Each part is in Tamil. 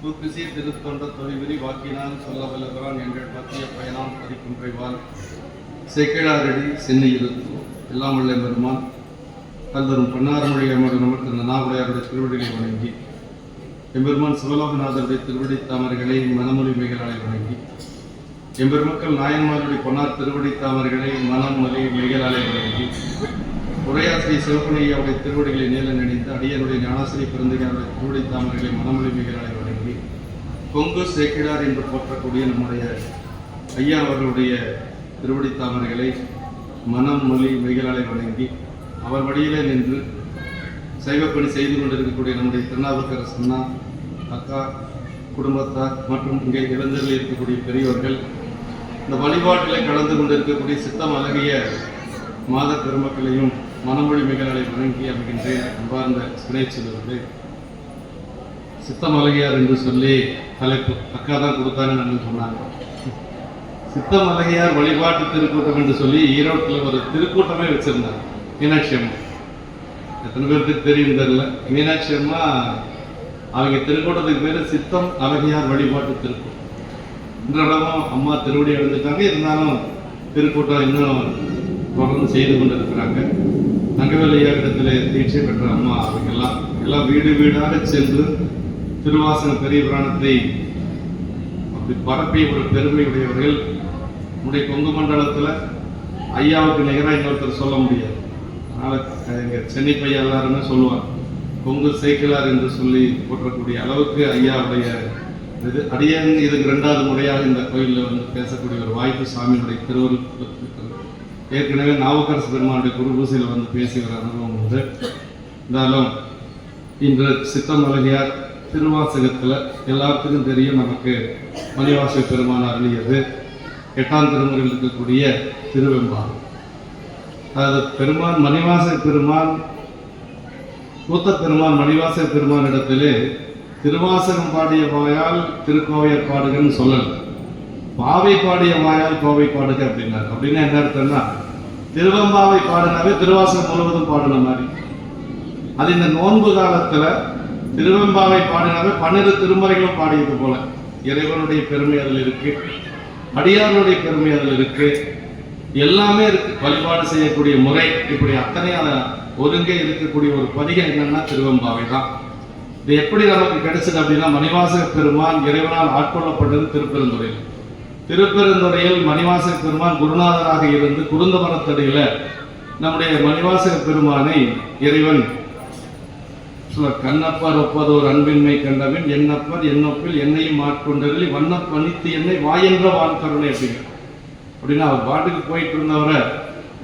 தூக்குசி திருத்தொண்ட தொழில்விரி வாக்கினான் சொல்ல வல்லவரான் எங்கள் மத்திய பயனாம் பதிக்குன்றைவான் சேக்கிழாரடி சென்னை இருத்து எல்லாம் உள்ள பெருமான் கல்தரும் பன்னார்மொழி அமர்ந்த நனாவுடையாருடைய திருவடிகளை வணங்கி எம்பெருமான் சிவலோகநாதருடைய திருவடி தாமர்களை மனமொழிமைகளாலை வணங்கி எம்பெருமக்கள் நாயன்மாருடைய பொன்னார் திருவடி தாமர்களை மனமொழி மெய்களாலை வணங்கி உரையாசிரி சிவப்பனையாவுடைய திருவடிகளை நீல நினைத்து அடியனுடைய ஞானாசிரி பிறந்தையாருடைய திருவடி தாமர்களை மனமொழி மெய்களாலை வணங்கி கொங்கு சேக்கிழார் என்று போற்றக்கூடிய நம்முடைய ஐயா அவர்களுடைய திருவடி தாமர்களை மனம் மொழி மெய்களாலை வணங்கி அவர் வழியிலே நின்று சைவப்பணி செய்து கொண்டிருக்கக்கூடிய நம்முடைய திருநாவுக்கரசு அண்ணா அக்கா குடும்பத்தார் மற்றும் இங்கே இளைஞர்கள் இருக்கக்கூடிய பெரியவர்கள் இந்த வழிபாட்டில் கலந்து கொண்டிருக்கக்கூடிய சித்தம் அழகிய மாத பெருமக்களையும் மனமொழி மிகளாலை வணங்கி அமைகின்றேன். அன்பார்ந்த சினைச்சொல்வர்களே, சித்தம் அழகியார் என்று சொல்லி தலைப்பு அக்கா தான் கொடுத்தாங்கன்னு சொன்னாங்க. சித்தம் அழகியார் வழிபாட்டு திருக்கூட்டம் என்று சொல்லி ஈரோட்டில் ஒரு திருக்கூட்டமே வச்சிருந்தாங்க. மீனாட்சி அம்மா எத்தனை பேருக்கு தெரியும் தெரியல. மீனாட்சி அம்மா அவங்க திருக்கூட்டத்துக்கு பேர் சித்தம் அழகியார் வழிபாட்டு திருக்கூட்டம். இன்றளவும் அம்மா திருவடி அடைஞ்சிட்டாங்க. இருந்தாலும் திருக்கூட்டம் இன்னும் தொடர்ந்து செய்து கொண்டு இருக்கிறாங்க. தங்கவேலையா இடத்துல தீட்சை பெற்ற அம்மா அவங்கெல்லாம் எல்லாம் வீடு வீடாக சென்று திருவாசக பெரிய புராணத்தை அப்படி பரப்பிய ஒரு பெருமையுடையவர்கள். நம்முடைய கொங்கு மண்டலத்தில் ஐயாவுக்கு நிகராக இன்னொருத்தர் சொல்ல முடியாது. அதனால் எங்கள் சென்னை பையன் எல்லாருமே சொல்லுவாங்க, கொங்கு சேக்கிழார் என்று சொல்லி போற்றக்கூடிய அளவுக்கு ஐயாவுடைய இது அடியன் இதுக்கு 2வது முறையாக இந்த கோயிலில் வந்து பேசக்கூடிய ஒரு வாய்ப்பு சாமியினுடைய திருவருள். ஏற்கனவே நாவுக்கரசு பெருமானுடைய குரு பூசையில் வந்து பேசி வர அனுபவம் உண்டு. இருந்தாலும் இன்று சித்தம் அழகியார் திருவாசகத்தில் எல்லாத்துக்கும் தெரியும். நமக்கு மணிவாசக பெருமான் அருளியது 8ஆம் திருமுறையில் இருக்கக்கூடிய திருவெம்பாவை. அதாவது பெருமான் மணிவாசக பெருமான் கூத்த பெருமான் மணிவாசக பெருமான் இடத்திலே திருவாசகம் பாடிய வாயால் திருக்கோவையர் பாடுகன்னு சொல்லல, பாவை பாடிய வாயால் கோவை பாடுக அப்படின்னாரு. அப்படின்னா என்ன அர்த்தம்னா, திருவெம்பாவை பாடினாவே திருவாசகம் முழுவதும் பாடின மாதிரி. அது இந்த நோன்பு காலத்துல திருவெம்பாவை பாடினாவே 12 திருமுறைகளும் பாடியது போல. இறைவனுடைய பெருமை அதில் இருக்கு, அடியாருடைய பெருமை அதில் இருக்கு, எல்லாமே இருக்கு. வழிபாடு செய்யக்கூடிய முறை இப்படி அத்தனை ஒருங்கே இருக்கக்கூடிய ஒரு பதிகம் என்னன்னா திருவெம்பாவை தான். இது எப்படி நமக்கு கிடைச்சது அப்படின்னா, மணிவாசக பெருமான் இறைவனால் ஆட்கொள்ளப்பட்டது திருப்பெருந்துறையில். திருப்பெருந்துறையில் மணிவாசக பெருமான் குருநாதராக இருந்து குருந்த மரத்தடியில நம்முடைய மணிவாசக பெருமானை இறைவன் கண்ணப்பர் ஒப்பதோர் அன்பின்மை கண்டவன் என்னப்பர் என்னொப்பில் என்னையும் ஆட்கொண்டதில் வண்ண பணித்து என்னை வாயென்ற வாழ்க்கருணை அப்படின்னா அவர் பாட்டுக்கு போயிட்டு இருந்தவரை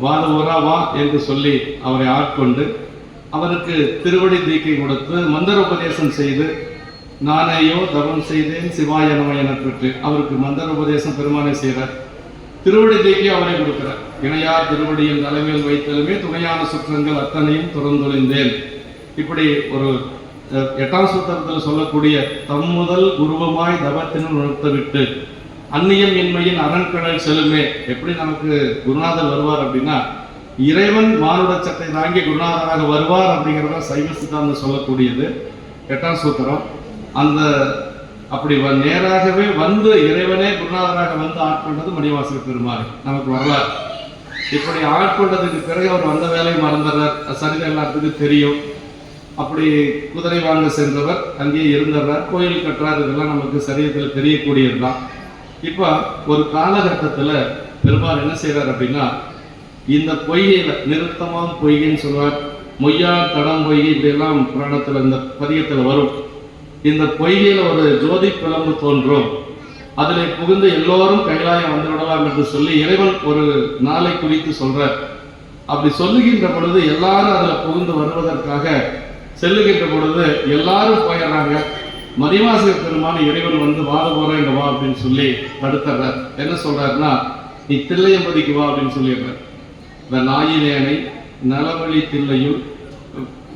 வாத ஊரா வா என்று சொல்லி அவரை ஆட்கொண்டு அவருக்கு திருவடி தீக்கை கொடுத்து மந்திர உபதேசம் செய்து நானேயோ தவம் செய்தேன் சிவாய நம என பெற்று அவருக்கு மந்திர உபதேசம் பெருமானை செய்கிறார். திருவடி தீக்கை அவரை கொடுக்கிறார். இணையார் திருவடியின் தலைமையில் வைத்தலுமே துணையான சுற்றங்கள் அத்தனையும் துறந்தொழிந்தேன். இப்படி ஒரு 8ஆம் சூத்திரத்தில் சொல்லக்கூடிய தம் முதல் குருவமாய் தவத்தினுள் உணர்த்தவிட்டு அந்நியம் இன்மையின் அரண்கடல் செல்லுமே. எப்படி நமக்கு குருநாதர் வருவார் அப்படின்னா, இறைவன் மானுட சட்டை தாங்கி குருநாதராக வருவார் அப்படிங்கிறத சைவ சித்தாந்தம் சொல்லக்கூடியது 8ஆம் சூத்திரம். அந்த அப்படி நேராகவே வந்து இறைவனே குருநாதராக வந்து ஆட்கொண்டது மணிவாசக பெருமாள் நமக்கு வரலாறு. இப்படி ஆட்கொண்டதுக்கு பிறகு அவர் வந்த வேலையை மறந்துடுறார். சரிதான், எல்லாத்துக்கும் தெரியும். அப்படி குதிரை வாங்க சென்றவர் அங்கேயே இருந்துடுறார், கோயில் கட்டுறார். இதெல்லாம் நமக்கு சரியத்தில் தெரியக்கூடியது தான். இப்போ ஒரு காலகட்டத்தில் பெருமாள் என்ன செய்கிறார் அப்படின்னா, இந்த பொய்கையில் நிறுத்தமாக பொய்கைன்னு சொல்லுவார், மொய்யார் தடம் பொய்கை இப்படியெல்லாம் புராணத்தில் இந்த பதிகத்தில் வரும். இந்த பொய்கையில் ஒரு ஜோதி பிளம்பு தோன்றும், அதில் புகுந்து எல்லோரும் கைலாயம் வந்து விடலாம் என்று சொல்லி இறைவன் ஒரு நாளை குறித்து சொல்றார். அப்படி சொல்லுகின்ற பொழுது எல்லாரும் அதில் புகுந்து வருவதற்காக செல்லுகின்ற பொழுது எல்லாரும் போயிடுறாங்க. மணிவாசக பெருமான இறைவன் வந்து வாத போறேன் இங்க வா அப்படின்னு சொல்லி தடுத்துறார். என்ன சொல்றாருன்னா, நீ தில்லையம்பதிக்கு வா அப்படின்னு சொல்லிடுறார். இந்த நாயினேனை நலவழி தில்லையும்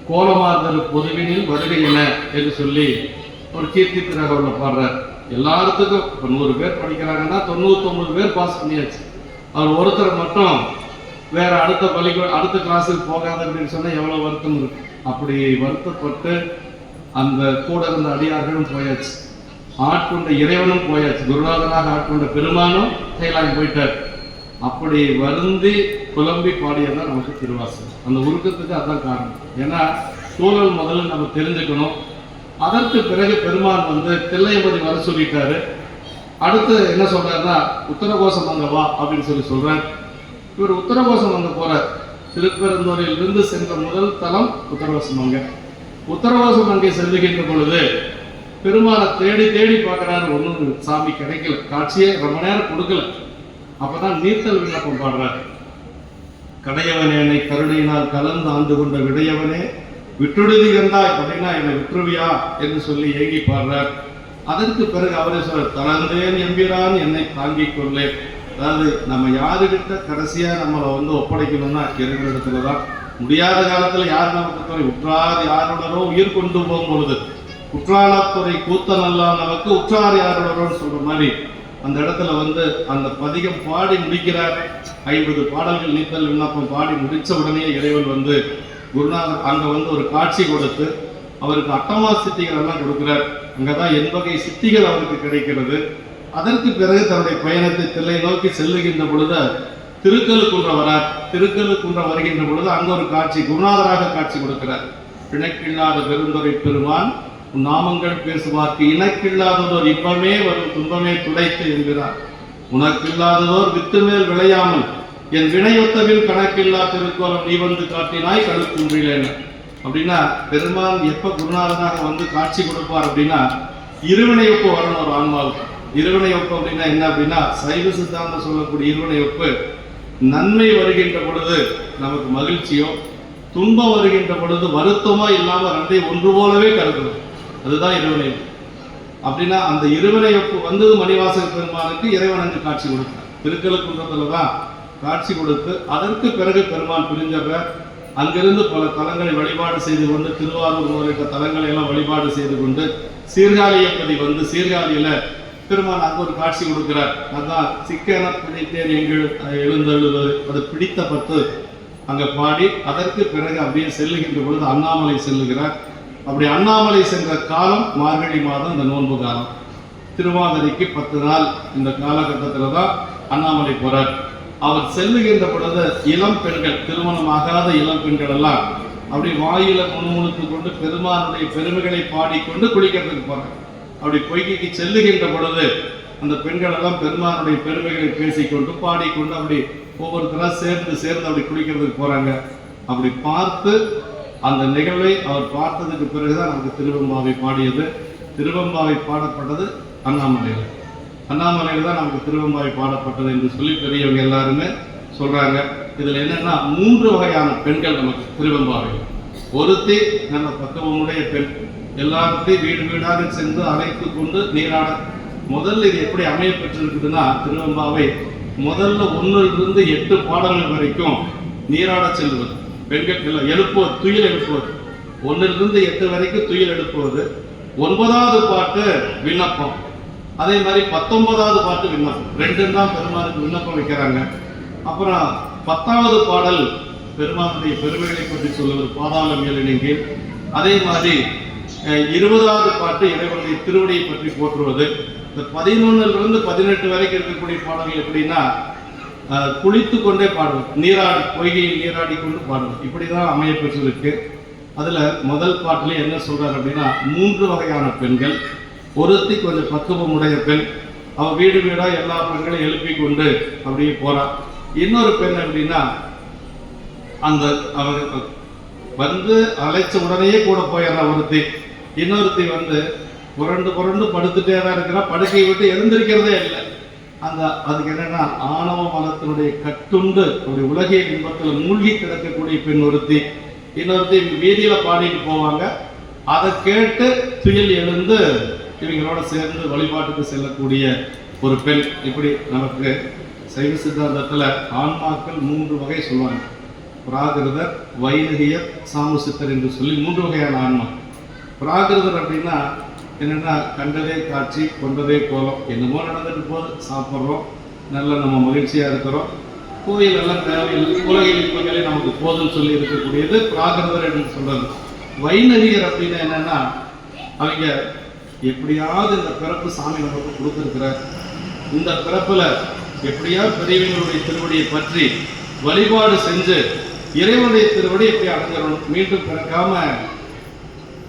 கோலமாதல் பொதுவினில் வருகை என என்று சொல்லி ஒரு கீர்த்தி திரகவல்ல பாடுறார். எல்லாத்துக்கும் இப்போ 100 பேர் படிக்கிறாங்கன்னா 99 பேர் பாஸ் பண்ணியாச்சு. அவர் ஒருத்தர் மட்டும் வேற அடுத்த கிளாஸுக்கு போகாத அப்படின்னு சொன்னா எவ்வளவு வருத்தம் இருக்கு. அப்படி வருத்தப்பட்டு அந்த கூட இருந்த அடியார்களும் போயாச்சு. ஆட்கொண்ட இறைவனும் போயாச்சு, குருநாதனாக ஆட்கொண்ட பெருமானும் கைலாயம் போயிட்டார். அப்படி வருந்தி புலம்பி பாடியதான் நமக்கு திருவாசகம். அந்த உருக்கத்துக்கு அதுதான் காரணம். ஏன்னா சூழல் முதல்ல நம்ம தெரிஞ்சுக்கணும். அதற்கு பிறகு பெருமான் தில்லையம்பதி வர சொல்லிட்டாரு. அடுத்து என்ன சொல்றாருன்னா, உத்தரகோசம் அங்க வா அப்படின்னு சொல்றார். இவர் உத்தரகோசம் அங்க போறார். திருப்பெருந்துறையிலிருந்து சென்ற முதல் தலம் உத்தரகோசம் அங்க. உத்தரகோசம் அங்கே செல்லுகின்ற பொழுது பெருமானை தேடி தேடி பார்க்கிறாரு. ஒன்றும் சாமி கிடைக்கல, காட்சியே ரொம்ப நேரம் கொடுக்கல. அப்பதான் நீர்த்தல் விண்ணப்பம் பாடுறார். கடையவனே என்னை கருணையினால் கலந்து ஆண்டு கொண்ட விடையவனே விட்டுடுதி கண்டாய் அப்படின்னா என்னை விட்டுருவியா என்று சொல்லி ஏங்கி பாடுறார். அதற்கு பிறகு அவரே சொல்ற, தளர்ந்தேன் எம்பிரான் என்னை தாங்கிக் கொள்ளேன். அதாவது நம்ம யாருகிட்ட கடைசியா நம்மளை ஒப்படைக்கணும்னா இறைவனிடத்துலதான். முடியாத காலத்துல யார் நமக்கு துறை உற்றார் யாருடனோ உயிர் கொண்டு போகும் பொழுது குற்றாலத்துறை கூத்தனல்லாம் நமக்கு உற்றார் யாருடனோன்னு சொல்ற மாதிரி அந்த இடத்துல அந்த பதிகம் பாடி முடிக்கிறார். 50 பாடல்கள் நீத்தல் விண்ணப்பம் பாடி முடிச்ச உடனே இறைவன் குருநாதர் அங்க ஒரு காட்சி கொடுத்து அவருக்கு அட்டமா சித்திகள் எல்லாம் கொடுக்கிறார். அங்கதான் 80 சித்திகள் அவருக்கு கிடைக்கிறது. அதற்கு பிறகு தன்னுடைய பயணத்தை தில்லை நோக்கி செல்லுகின்ற பொழுது திருக்கழுக்குன்றம் வரார். திருக்கழுக்குன்றம் வருகின்ற பொழுது அங்க ஒரு காட்சி, குருநாதராக காட்சி கொடுக்கிறார். பிணக்கில்லாத பெருந்துறை பெருமான் நாமங்கள் பேசுவார்க்கு இனக்கில்லாததோர் இப்பமே வரும் துன்பமே துடைத்து என்கிறார். உனக்கில்லாததோர் வித்து மேல் விளையாமல் என் வினையொத்தவில் கணக்கில்லா திருக்கோலம் நீ காட்டினாய் கழுக்குன்றிலேன். அப்படின்னா பெருமான் எப்ப குருநாதனாக காட்சி கொடுப்பார் அப்படின்னா இருவினையொப்பு வரணும் ஒரு ஆன்மாவுக்கு. இருவினையொப்பு அப்படின்னா என்ன அப்படின்னா சைவ சித்தாந்தம் சொல்லக்கூடிய இருவினையொப்பு, நன்மை வருகின்ற பொழுது நமக்கு மகிழ்ச்சியோ, துன்பம் வருகின்ற பொழுது வருத்தமோ இல்லாம ரெண்டை ஒன்று போலவே கருதும். அதுதான் இருவினையொப்பு. அப்படின்னா அந்த இருவினையொப்பு வந்தது மணிவாசக பெருமானுக்கு இறைவன் அங்கு காட்சி கொடுத்தார். திருக்கழுக்குன்றத்துலதான் காட்சி கொடுத்து அதற்கு பிறகு பெருமான் பிரிஞ்சவர். அங்கிருந்து பல தலங்களை வழிபாடு செய்து கொண்டு திருவாரூர் உள்ளிட்ட தலங்களை எல்லாம் வழிபாடு செய்து கொண்டு சீர்காழியப்பதி சீர்காழியில பெருமான் அங்கு ஒரு காட்சி கொடுக்கிறார். அதான் சிக்கன பிடித்தேன் எங்கள் எழுந்தழுவது அது பிடித்த பத்து அங்க பாடி அதற்கு பிறகு அப்படியே செல்லுகின்ற பொழுது அண்ணாமலை செல்லுகிறார். அப்படி அண்ணாமலை சென்ற காலம் மார்கழி மாதம், இந்த நோன்பு காலம். திருவாதிரைக்கு 10 நாள் இந்த காலகட்டத்தில் தான் அண்ணாமலை போறார். அவர் செல்லுகின்ற பொழுது இளம் பெண்கள், திருமணமாகாத இளம் பெண்கள் எல்லாம் அப்படி வாயில முணுமுணுத்து கொண்டு பெருமானுடைய பெருமைகளை பாடிக்கொண்டு குளிக்கிறதுக்கு போறாங்க. அப்படி பொய்கைக்கு செல்லுகின்ற பொழுது அந்த பெண்கள் எல்லாம் பெருமானுடைய பெருமைகளை பேசிக்கொண்டு பாடிக்கொண்டு அப்படி ஒவ்வொருத்தரா சேர்ந்து அப்படி குளிக்கிறதுக்கு போறாங்க. அப்படி பார்த்து அந்த நிகழ்வை அவர் பார்த்ததுக்கு பிறகுதான் நமக்கு திருவெம்பாவை பாடியது. திருவெம்பாவை பாடப்பட்டது அண்ணாமலையில். அண்ணாமலையில் தான் நமக்கு திருவெம்பாவை பாடப்பட்டது என்று சொல்லி பெரியவங்க எல்லாருமே சொல்றாங்க. இதுல என்னன்னா 3 வகையான பெண்கள் நமக்கு திருவெம்பாவை. ஒருத்தி நல்ல பக்குவமுடைய பெண், எல்லாத்தையும் வீடு வீடாக சென்று அழைத்து கொண்டு நீராட. முதல்ல இது எப்படி அமைய பெற்றிருக்குதுன்னா, திருவெம்பாவை முதல்ல 1லிருந்து 8 பாடல்கள் வரைக்கும் நீராட செல்வது. பெண்கள் எழுப்புவது, துயில் எழுப்புவது. 1லிருந்து 8 வரைக்கும் துயில் எழுப்புவது. 9வது பாட்டு விண்ணப்பம். அதே மாதிரி 19வது பாட்டு விண்ணப்பம். 2 தான் பெருமானுக்கு விண்ணப்பம் வைக்கிறாங்க. அப்புறம் 10வது பாடல் பெருமானுடைய பெருமைகளை பற்றி சொல்லுவது, பாதாளம் ஏழு. அதே மாதிரி 20வது பாட்டு இறைவனுடைய திருவடியை பற்றி போற்றுவது. இந்த 11லிருந்து 18 வரைக்கும் இருக்கக்கூடிய பாடல்கள் எப்படின்னா, குளித்து கொண்டே பாடுவது, நீராடி பொய்கையில் நீராடி கொண்டு பாடுவது. இப்படிதான் அமைய பெற்றிருக்கு. அதுல முதல் பாட்டிலே என்ன சொல்றாரு அப்படின்னா, 3 வகையான பெண்கள். ஒருத்தி கொஞ்சம் பக்குவமுடைய பெண், அவ வீடு வீடா எல்லா பெண்களையும் எழுப்பி கொண்டு அப்படியே போறா. இன்னொரு பெண் அப்படின்னா, அந்த அவங்க அழைச்ச உடனேயே கூட போயிடுறா ஒருத்தி. இன்னொருத்தி புரண்டு படுத்துட்டே தான் இருக்கிறா, படுக்கையை விட்டு எழுந்திருக்கிறதே இல்லை. அதுக்கு என்னன்னா, ஆணவ மலத்தினுடைய கட்டுண்டு ஒரு உலகிய இன்பத்துல மூழ்கி கிடக்கக்கூடிய பெண் ஒருத்தி. இன்னொருத்தி வீதியில பாடிட்டு போவாங்க, அதை கேட்டு துயில் எழுந்து இவங்களோட சேர்ந்து வழிபாட்டுக்கு செல்லக்கூடிய ஒரு பெண். இப்படி நமக்கு சைவ சித்தாந்தத்துல ஆன்மாக்கள் 3 வகை சொல்லுவாங்க. பிராகிருதர், வைணகியர், சாமுசித்தர் என்று சொல்லி 3 வகையான ஆன்மா. பிராகிருதர் அப்படின்னா என்னன்னா, கண்டதே காட்சி கொண்டதே கோலம், என்னமோ நடந்துட்டு போது, சாப்பிட்றோம், நல்ல நம்ம மகிழ்ச்சியா இருக்கிறோம், கோயில் எல்லாம் தேவையில்லை, உலக இன்பங்களே நமக்கு போதும்னு சொல்லி இருக்கக்கூடியது பிராகிருதர் என்று சொல்றது. வைணகியர் அப்படின்னா என்னன்னா, அவங்க எப்படியாவது இந்த பிறப்பு சாமி நமக்கு கொடுத்துருக்கிறார். இந்த பிறப்புல எப்படியாவது பெரியவங்களுடைய திருவடியை பற்றி வழிபாடு செஞ்சு இறைவனுடைய திருவடி எப்படி அடைஞ்சிடணும், மீண்டும் பிறக்காம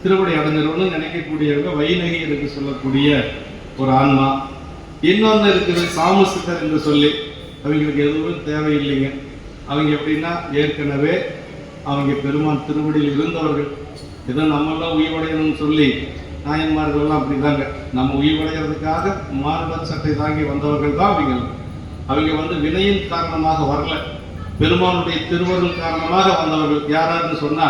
திருவடி அடைஞ்சிடணும்னு நினைக்கக்கூடியவங்க வைநகி என்று சொல்லக்கூடிய ஒரு ஆன்மா. இன்னொன்று இருக்குது சாமுசித்தர் என்று சொல்லி, அவங்களுக்கு எதுவும் தேவையில்லைங்க. அவங்க எப்படின்னா ஏற்கனவே அவங்க பெருமான் திருவடியில் இருந்தவர்கள். ஏதோ நம்மளாம் உயிர்வடையணும்னு சொல்லி நாயன்மார்கள்லாம் அப்படிதாங்க, நம்ம உயிர்வடைகிறதுக்காக மாறுபட்ட சட்டை தாங்கி வந்தவர்கள் தான் அவங்க. அவங்க வினையின் காரணமாக வரல, பெருமானுடைய திருவருள் காரணமாக வந்தவர்கள். யாராருன்னு சொன்னா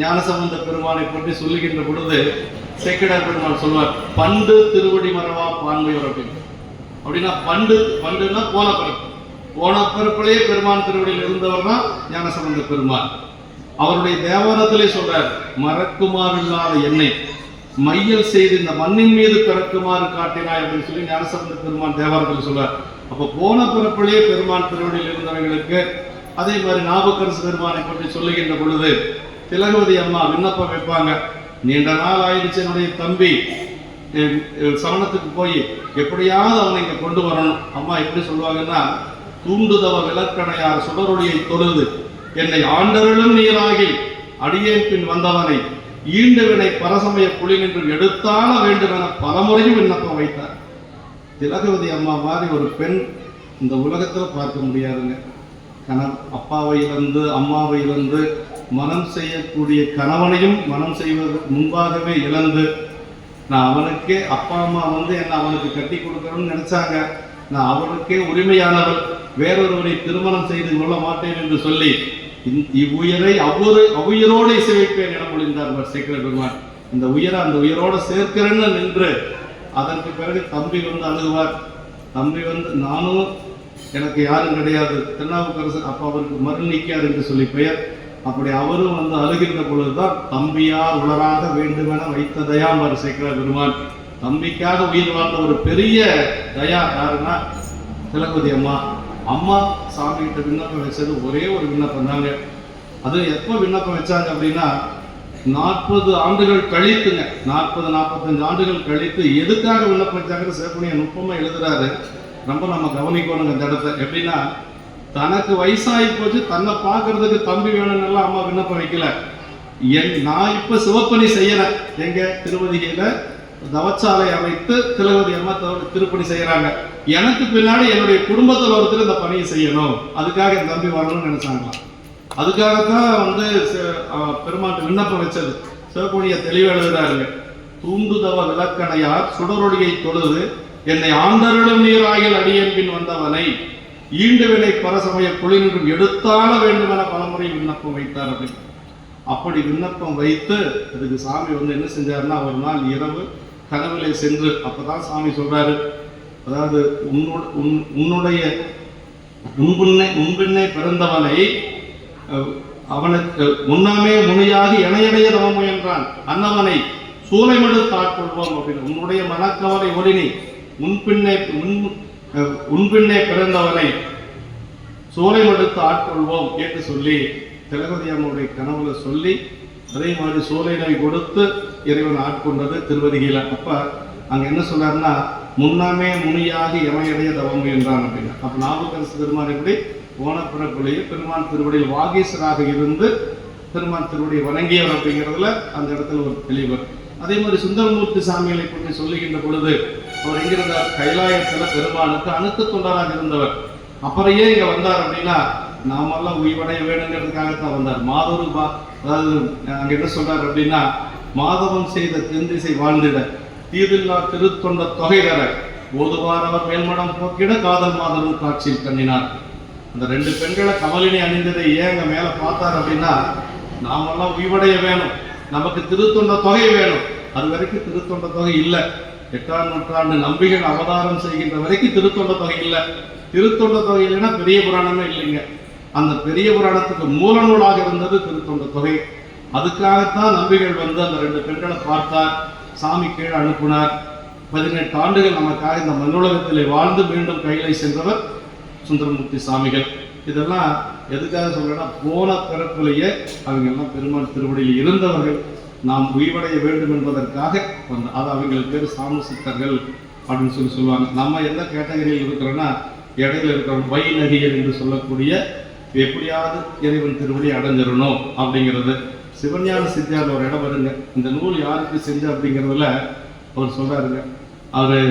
ஞானசம்பந்த பெருமானை பற்றி சொல்லுகின்ற பொழுது சேக்கிழார் பெருமான் சொல்வார், பண்டு திருவடி மரவா பான்மையோர் அப்படின்னு. அப்படின்னா பண்டுன்னா போன பிறப்பு, போன பிறப்பிலேயே பெருமான் திருவடியில் இருந்தவர் தான் ஞானசம்பந்த பெருமான். அவருடைய தேவாரத்திலே சொல்றார், மறக்குமாறு இல்லாத என்னை மையல் செய்து இந்த மண்ணின் மீது பிறக்குமாறு காட்டினாய் அப்படின்னு சொல்லி ஞானசம்பந்த பெருமான் தேவாரத்தில் சொல்றார். அப்ப போன பிறப்பிலேயே பெருமான் திருவடியில் இருந்தவர்களுக்கு அதே மாதிரி நாவுக்கரசு பெருமானை பற்றி சொல்லுகின்ற பொழுது திலகவதி அம்மா விண்ணப்பம் வைப்பாங்க. நீண்ட நாள் ஆயிடுச்சு, என்னுடைய தம்பி சமணத்துக்கு போய் எப்படியாவது அவனை இங்க கொண்டு வரணும். அம்மா எப்படி சொல்லுவாங்கன்னா, தூண்டுதவ விளக்கணையார் சுடரொளியை தொழுது என்னை ஆண்டவர்களும் நீராகி அடியேன் பின் வந்தவனை ஈண்டுவினை பரசமய புலி நின்று எடுத்தான வேண்டும் என பலமுறையும் விண்ணப்பம் வைத்தார். திலகவதி அம்மா மாதிரி ஒரு பெண் இந்த உலகத்தில் பார்க்க முடியாதுங்க. அப்பாவை இழந்து அம்மாவை இழந்து மனம் செய்யக்கூடிய கணவனையும் மனம் செய்வதற்கு முன்பாகவே இழந்து, நான் அவனுக்கே அப்பா அம்மா என்ன அவனுக்கு கட்டி கொடுக்கணும்னு நினைச்சாங்க, நான் அவனுக்கே உரிமையானவள், வேறொருவரை திருமணம் செய்து கொள்ள மாட்டேன் என்று சொல்லி இவ்வுயிரை அவ்வுயிரோடு இசைவைப்பேன் என மொழிந்தார் சேக்கிழார் பெருமான். இந்த உயிரை அந்த உயிரோடு சேர்க்கிறேன்னு நின்று அதற்கு பிறகு தம்பி அழுகுவார். தம்பி நானும் எனக்கு யாரும் கிடையாது, திருநாவுக்கரசர் அப்போ அவருக்கு மருநீக்கியார் என்று சொல்லி பெயர். அப்படி அவரும் அழுகின்ற பொழுதுதான் தம்பியார் உளராக வேண்டுமென வைத்த தயாமார் சேக்கிழார் பெருமான். தம்பிக்காக உயிர் வாழ்ந்த ஒரு பெரிய தயா யாருன்னா திலகவதி அம்மா. அம்மா சாமி கிட்ட விண்ணப்பம் வச்சது ஒரே ஒரு விண்ணப்பம் தாங்க. அது எப்போ விண்ணப்பம் வச்சாங்க அப்படின்னா 40 ஆண்டுகள் கழித்துங்க, 40-45 ஆண்டுகள் கழித்து எதுக்காக விண்ணப்பம் வச்சாங்கன்னு சேப்பனியை நுட்பமா எழுதுறாரு. ரொம்ப நம்ம கவனிக்கணுங்க இந்த இடத்த. எப்படின்னா, தனக்கு வயசாகி போச்சு, தன்னை பார்க்கறதுக்கு தம்பி வேணும்னு அம்மா விண்ணப்பம் வைக்கல. நான் இப்ப சிவப்பணி செய்யறேன், எங்க திருவதிகையில தவச்சாலை அமைத்து திலகவதி அம்மா திருப்பணி செய்யறாங்க, எனக்கு பின்னாடி என்னுடைய குடும்பத்தில் ஒருத்தர் இந்த பணியை செய்யணும், அதுக்காக என் தம்பி வரணும்னு நினைச்சாங்களாம். அதுக்காகத்தான் பெருமாட்டு விண்ணப்பம் வச்சது. சிவப்பணியை தெளிவாக எழுதுறாருங்க. தூண்டுதவ விளக்கணையார் சுடரொளியை தொழுது என்னை ஆண்டருளும் நீராகில் அடியேன் பின் வந்தவனை ஈண்டுவினை பரசமய குளிர்ந்தும் எடுத்தால வேண்டும் என பலமுறை விண்ணப்பம் வைத்தார் அப்படின்னு. அப்படி விண்ணப்பம் வைத்து அதுக்கு சாமி என்ன செஞ்சாருன்னா, ஒரு நாள் இரவு கனவிலே சென்று, அப்பதான் சாமி சொல்றாரு, அதாவது உன்னுடைய முன்பின்னே பிறந்தவனை அவனுக்கு முன்னாமே முனியாகி இணையடைய தவ முயன்றான் அன்னவனை சூளைமடு தாட்கொள்வோம் அப்படின்னு. உன்னுடைய மனக்கவலை ஒளினி உன்பின்னே பிறந்தவனை சோலைமடுத்து ஆட்கொள்வோம் என்று சொல்லி திலகவதி அம்மாவுடைய கனவுல சொல்லி, அதே மாதிரி சோலை நோய் கொடுத்து இறைவன் ஆட்கொண்டது திருவதிகையில. அப்ப அங்க என்ன சொல்றாருன்னா, முன்னாமே முனியாகி எமையடைய தவம் என்றான் அப்படின்னா. அப்ப நாவுக்கரசு பெருமான் எப்படி போன பிறப்புலேயே பெருமான் திருவடியில் வாகீசராக இருந்து பெருமான் திருவடியை வணங்கியவர் அப்படிங்கிறதுல அந்த இடத்துல ஒரு தெளிவு. அதே மாதிரி சுந்தரமூர்த்தி சாமிகளை பற்றி சொல்லுகின்ற பொழுது அவர் எங்கிருந்தார், கைலாயத்துல பெருமானுக்கு அணுக்கு தொண்டராக இருந்தவர். அப்புறையே இங்க வந்தார் அப்படின்னா, நாமெல்லாம் உயிர்வடைய வேணுங்கிறதுக்காகத்தான் வந்தார். அதாவது அங்க என்ன சொல்றாரு அப்படின்னா, மாதவன் செய்த தென்திசை வாழ்ந்திட தீதில்லா திருத்தொண்ட தொகைதர ஓதுவார் அவர் மேல்மடம் போக்கிட காதல் மாதவன் காட்சியில் கண்ணினார். அந்த 2 பெண்களை கமலினி அணிந்ததை ஏன் அங்க மேல பார்த்தார் அப்படின்னா, நாமெல்லாம் உயிர்வடைய வேணும், நமக்கு திருத்தொண்ட தொகை வேணும். அது வரைக்கும் திருத்தொண்ட தொகை இல்லை. 8ஆம் நூற்றாண்டு நம்பிகள் அவதாரம் செய்கின்ற வரைக்கும் திருத்தொண்ட தொகை இல்லை. திருத்தொண்ட தொகை இல்லைன்னா பெரிய புராணமே இல்லைங்க. அந்த பெரிய புராணத்துக்கு மூல நூலாக இருந்தது திருத்தொண்ட தொகை. அதுக்காகத்தான் நம்பிகள் அந்த 2 பெண்களை பார்த்தார், சாமி கீழே அனுப்பினார். 18 ஆண்டுகள் நமக்காக இந்த மண்ணுலகத்திலே வாழ்ந்து மீண்டும் கையிலை சென்றவர் சுந்தரமூர்த்தி சாமிகள். இதெல்லாம் எதுக்காக சொல்றேன்னா, போன பிறப்பிலேயே அவங்க எல்லாம் பெருமாள் திருவடியில் இருந்தவர்கள். நாம் உய்வடைய வேண்டும் என்பதற்காக அது அவங்களுக்கு பேர் சாமுசித்தர்கள் அப்படின்னு சொல்லுவாங்க. நம்ம எந்த கேட்டகரியில் இருக்கிறோன்னா இடையில இருக்கிறோம், வைநகியர் என்று சொல்லக்கூடிய எப்படியாவது இறைவன் திருவடி அடைஞ்சிடணும் அப்படிங்கிறது. சிவஞான சித்தியார் ஒரு இடம் வருங்க, இந்த நூல் யாருக்கு செஞ்ச அப்படிங்கிறதுல அவர் சொல்றாருங்க. அவர்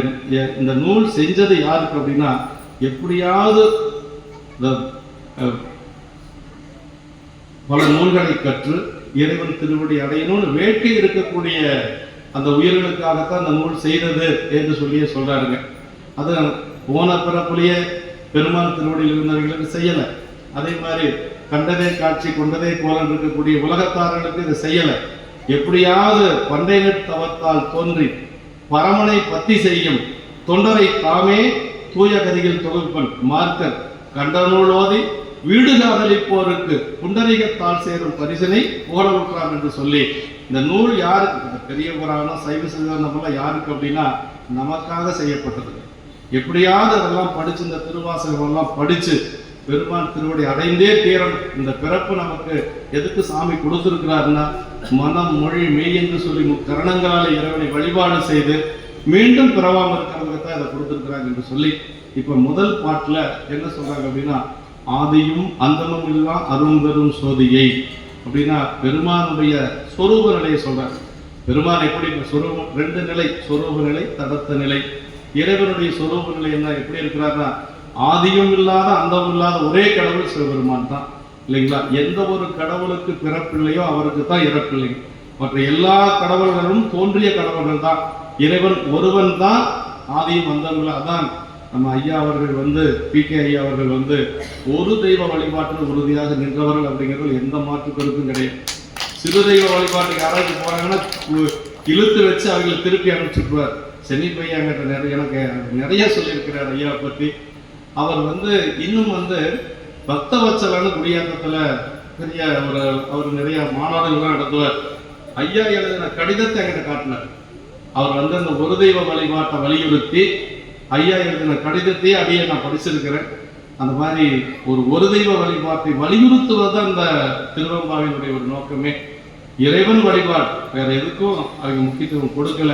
இந்த நூல் செஞ்சது யாருக்கு அப்படின்னா, எப்படியாவது பல நூல்களை கற்று இறைவன் திருவடி அடையணும்னு வேட்கை இருக்கக்கூடிய அந்த உயிர்களுக்காகத்தான் அந்த நூல் செய்தது என்று சொல்லியே சொல்றாருங்க. அது போன பிறப்புலேயே பெருமான் திருவடியில் இருந்தவர்களுக்கு செய்யலை. அதே மாதிரி கண்டதே காட்சி கொண்டதே கோலம் இருக்கக்கூடிய உலகத்தார்களுக்கு இதை செய்யலை. எப்படியாவது பண்டைய தவத்தால் தோன்றி பரமனை பத்தி செய்யும் தொண்டரை தாமே தூய கதியில் தொகுப்பன் மார்க்கர் கண்ட நூலோதி வீடு காதலிப்போருக்கு புண்டரிகத்தால் சேரும் பரிசனை புகழவுற்றார் என்று சொல்லி இந்த நூல் யாருக்கு, பெரிய புராணம் சைவ சித்தாந்தம் யாருக்கு அப்படின்னா நமக்காக செய்யப்பட்டது. எப்படியாவது அதெல்லாம் படிச்சு இந்த திருவாசகம் எல்லாம் படிச்சு பெருமான் திருவடி அடைந்தே தீரணும். இந்த பிறப்பு நமக்கு எதுக்கு சாமி கொடுத்திருக்கிறாருன்னா, மனம் மொழி மெய் என்று சொல்லி முக்கரணங்களால் இறைவனை வழிபாடு செய்து மீண்டும் பிறவாமல் இருக்கிறவங்க தான் இதை கொடுத்திருக்கிறாங்க என்று சொல்லி இப்ப முதல் பாட்டுல என்ன சொல்றாங்க அப்படின்னா, ஆதியும் அந்தமும் இல்லா அரும்பெரும் சோதியை அப்படின்னா பெருமானுடைய சொரூப நிலையை சொல்றாங்க. பெருமான் எப்படி சொரூபம், ரெண்டு நிலை, சொரூப நிலை தடத்த நிலை. இறைவனுடைய சொரூப நிலை என்ன எப்படி இருக்கிறார்னா, ஆதியும் இல்லாத அந்தமும் இல்லாத ஒரே கடவுள் சிவபெருமான் தான் இல்லைங்களா. எந்த ஒரு கடவுளுக்கு பிறப்பில்லையோ அவருக்கு தான் இறப்பில்லை. மற்ற எல்லா கடவுள்களும் தோன்றிய கடவுள்கள் தான். இறைவன் ஒருவன் தான் ஆதியும் அந்தமும். அதான் நம்ம ஐயா அவர்கள் PK ஐயா அவர்கள் ஒரு தெய்வ வழிபாட்டில் உறுதியாக நின்றவர்கள் அப்படிங்கிறது எந்த மாற்று கருத்தும் கிடையாது. சிறு தெய்வ வழிபாட்டுக்கு யாராவது போறாங்கன்னா இழுத்து வச்சு அவங்களை திருப்பி அனுப்பிச்சுடுவார். சென்னி பையன்கிட்ட எனக்கு நிறைய சொல்லியிருக்கிறார் ஐயா பற்றி. அவர் இன்னும் பக்தவச்சலான குடியாத்தத்துல பெரிய அவர் நிறைய மாநாடுகள்லாம் நடத்துவார். ஐயா எழுதின கடிதத்தை என்கிட்ட காட்டினார். அவர் அந்த ஒரு தெய்வ வழிபாட்டை வலியுறுத்தி ஐயா எழுதின கடிதத்தையே அடியே நான் படிச்சிருக்கிறேன். அந்த மாதிரி ஒரு தெய்வ வழிபாட்டை வலியுறுத்துவது அந்த திருவம்பாவினுடைய ஒரு நோக்கமே. இறைவன் வழிபாடு வேற எதுக்கும் அவங்க முக்கியத்துவம் கொடுக்கல.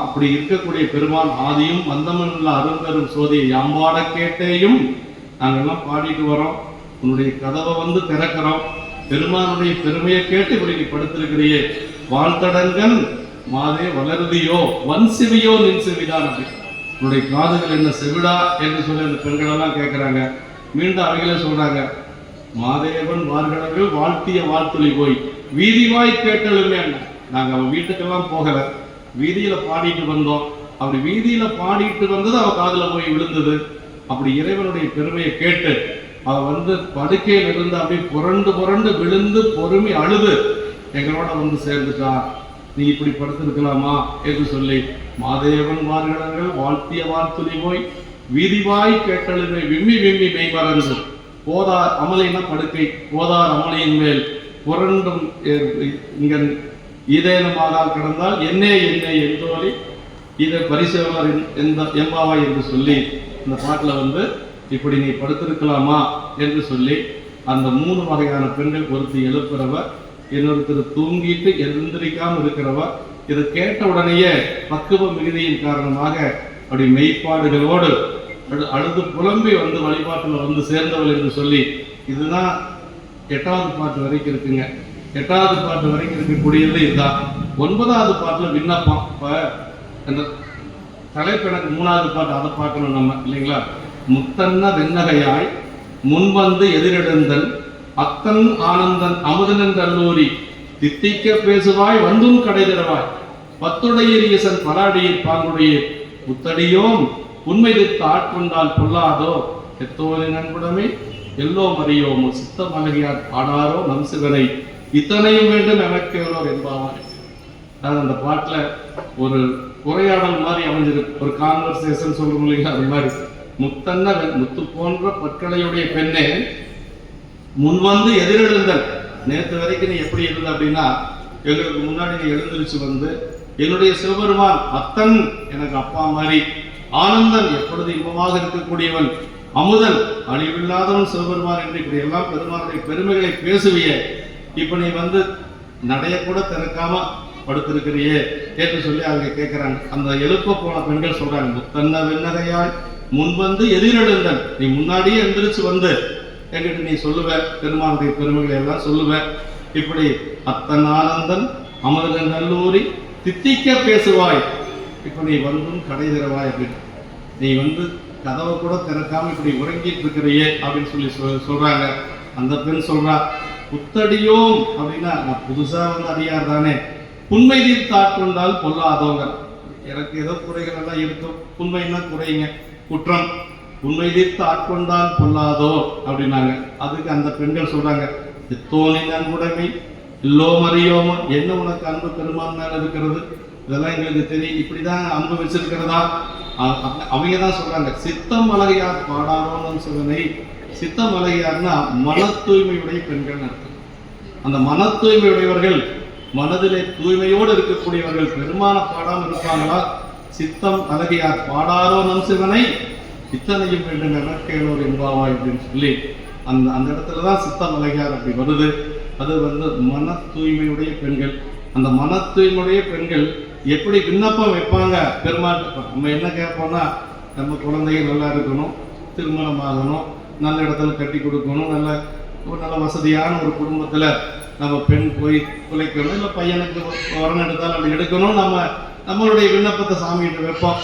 அப்படி இருக்கக்கூடிய பெருமான் ஆதியும் அந்தமும் உள்ள அரும்பெரும் சோதியை யாம்பாட கேட்டேயும் நாங்கெல்லாம் பாடிட்டு வரோம். உன்னுடைய கதவை திறக்கிறோம். பெருமானுடைய பெருமையை கேட்டு இப்படி நீ படுத்திருக்கிறியே, வாழ்த்தடங்கன் மாதே வளருதியோ வன் சிவியோ நின் சிவிதான் அப்படி உன்னுடைய காதுகள் என்ன செவிடா என்று சொல்லி அந்த பெண்கள் எல்லாம் கேட்கிறாங்க. மீண்டும் அவங்களே சொல்றாங்க, மாதேவன் வார்கடங்கள் வாழ்த்திய வாழ்த்துளி போய் வீதிவாய் கேட்டலுமே. நாங்க அவன் வீட்டுக்கெல்லாம் போகல, வீதியில பாடிட்டு வந்தோம். அப்படி வீதியில பாடிட்டு வந்தது அவ காதுல போய் விழுந்தது. அப்படி இறைவனுடைய பெருமையை கேட்டு அவ படுக்கையில் இருந்து அப்படியே புரண்டு புரண்டு விழுந்து பொறுமை அழுது எங்களோட சேர்ந்துட்டா. நீ இப்படி படுத்திருக்கலாமா என்று சொல்லி மாதேவன் வார்கடங்கள் வாழ்த்திய வாழ்த்துளி போய் வீதிவாய் கேட்டலுமே விம்மி விம்மி மெய் மறந்து போதார் அமலின படுக்கை போதார் அமலியின் மேல் புரண்டும் இங்க இதேனமாதால் கிடந்தால் என்னே என்னே என்றோலி இதை பரிசேவனர் எம்பாவாய் என்று சொல்லி இந்த பாட்டில் இப்படி நீ படுத்திருக்கலாமா என்று சொல்லி அந்த 3 வகையான பெண்கள் ஒருத்தி எழுப்புறவர், இன்னொருத்தர் தூங்கிட்டு எந்திரிக்காமல் இருக்கிறவர். இதை கேட்ட உடனேயே பக்குவ மிகுதியின் காரணமாக அப்படி மெய்ப்பாடுகளோடு அழுது புலம்பி வழிபாட்டில் சேர்ந்தவள் என்று சொல்லி இதுதான் 8வது பாட்டு வரைக்கும் இருக்குங்க. 8வது பாட்டு வரைக்கும் இருக்கக்கூடியது இதுதான். 9வது பாட்டுல விண்ணப்பம். இப்ப அந்த தலைப்பு எனக்கு 3வது பாட்டு அதை பார்க்கணும் நம்ம இல்லைங்களா. முத்தன்ன வெண்ணகையாய் எதிரெடுந்தன் அத்தன் ஆனந்தன் அமுதனன் கல்லூரி தித்திக்க பேசுவாய் வந்தும் கடை தருவாய் பத்துடைய ஈசன் பலாடியை பாங்குடைய முத்தடியோம் உண்மை தித்த ஆட்கொண்டால் பொல்லாதோ எத்தோரின் நண்புடமே எல்லோ மறியோமோ சித்த மலகியார் பாடாரோ நம் சிவனை இத்தனையும் வேண்டும் எனக்கேனோ என்பாவாய். அந்த பாட்டுல ஒரு உரையாடல் மாதிரி அமைஞ்சிருக்கு, ஒரு கான்வர்சேஷன் சொல்லும் இல்லைங்களா. அது மாதிரி முத்தன்ன முத்து போன்ற பற்களையுடைய பெண்ணே எதிரெழுந்தல். நேற்று வரைக்கும் நீ எப்படி இருந்த அப்படின்னா, எங்களுக்கு முன்னாடி நீ எழுந்திருச்சு என்னுடைய சிவபெருமான் அத்தன் எனக்கு அப்பா மாதிரி, ஆனந்தன் எப்பொழுது இன்பமாக இருக்கக்கூடியவன், அமுதன் அழிவில்லாதவன் சிவபெருமான் என்று இப்படி எல்லாம் பெருமானுடைய பெருமைகளை பேசுவிய. இப்ப நீ நடைய கூட திறக்காம படுத்திருக்கிறியே என்று சொல்லி அவங்க கேட்கிறாங்க. அந்த எழுப்ப போன பெண்கள் சொல்றாங்க, முத்தன்ன வெண்ணகையாய் முன்வந்து எதிரெழுந்தன், நீ முன்னாடியே எந்திரிச்சு வந்து என்கிட்ட நீ சொல்லுவ, பெருமானுடைய பெருமைகளை எல்லாம் சொல்லுவ. இப்படி அத்தன் ஆனந்தன் அமர்தன் நல்லூரி தித்திக்க பேசுவாய், இப்ப நீ வந்தும் கடை திறவாய் அப்படின்னு, நீ வந்து கதவை கூட திறக்காம இப்படி உறங்கிட்டு இருக்கிறியே அப்படின்னு சொல்லி சொல்றாங்க. அந்த பெண் சொல்றா, புத்தடியோம் அப்படின்னா நான் புதுசா வந்து அடியார் தானே, புண்மை தீர்த்து ஆட்கொண்டால் பொல்லாதவங்க, எனக்கு ஏதோ குறைகள் எல்லாம் இருக்கும், புண்மைன்னா குறைங்க, குற்றம், உண்மை தீர்த்து ஆட்கொண்டால் பொல்லாதோ அப்படின்னாங்க. அதுக்கு அந்த பெண்கள் சொல்றாங்க, தோணின் அன்புடைமை இல்லோ மறியோமோ, என்ன உனக்கு அன்பு பெருமான் மேல இருக்கிறது, இதெல்லாம் எங்களுக்கு தெரியும், இப்படிதான் அன்பு வச்சிருக்கிறதா? அவங்க தான் சொல்றாங்க, சித்தம் அழகையார் பாடாரோன்னு சொல்லனை. சித்தம் அழகையார்னா மன தூய்மையுடைய பெண்கள் அர்த்தம். அந்த மன தூய்மையுடையவர்கள், மனதிலே தூய்மையோடு இருக்கக்கூடியவர்கள் பெருமான பாடாமல் இருப்பாங்களா? சித்தம் அழகையார் பாடாரோ நம் சிவனை இத்தனையும் வேண்டும் எனக்கேனோர் என்பாவாய் அப்படின்னு சொல்லி அந்த இடத்துலதான் சித்தம் அழகையார் அப்படி வருது. அது வந்து மன தூய்மையுடைய பெண்கள். அந்த மன தூய்மையுடைய பெண்கள் எப்படி விண்ணப்பம் வைப்பாங்க பெருமாள்? நம்ம என்ன கேட்போம்னா, நம்ம குழந்தைகள் நல்லா இருக்கணும், திருமணம் ஆகணும், நல்ல இடத்துல கட்டி கொடுக்கணும், நல்ல வசதியான ஒரு குடும்பத்துல நம்ம பெண் போய் குலைக்கணும், இல்லை பையனுக்கு வரன் எடுத்தாலும் அப்படி எடுக்கணும், நம்மளுடைய விண்ணப்பத்தை சாமிகிட்ட வைப்போம்.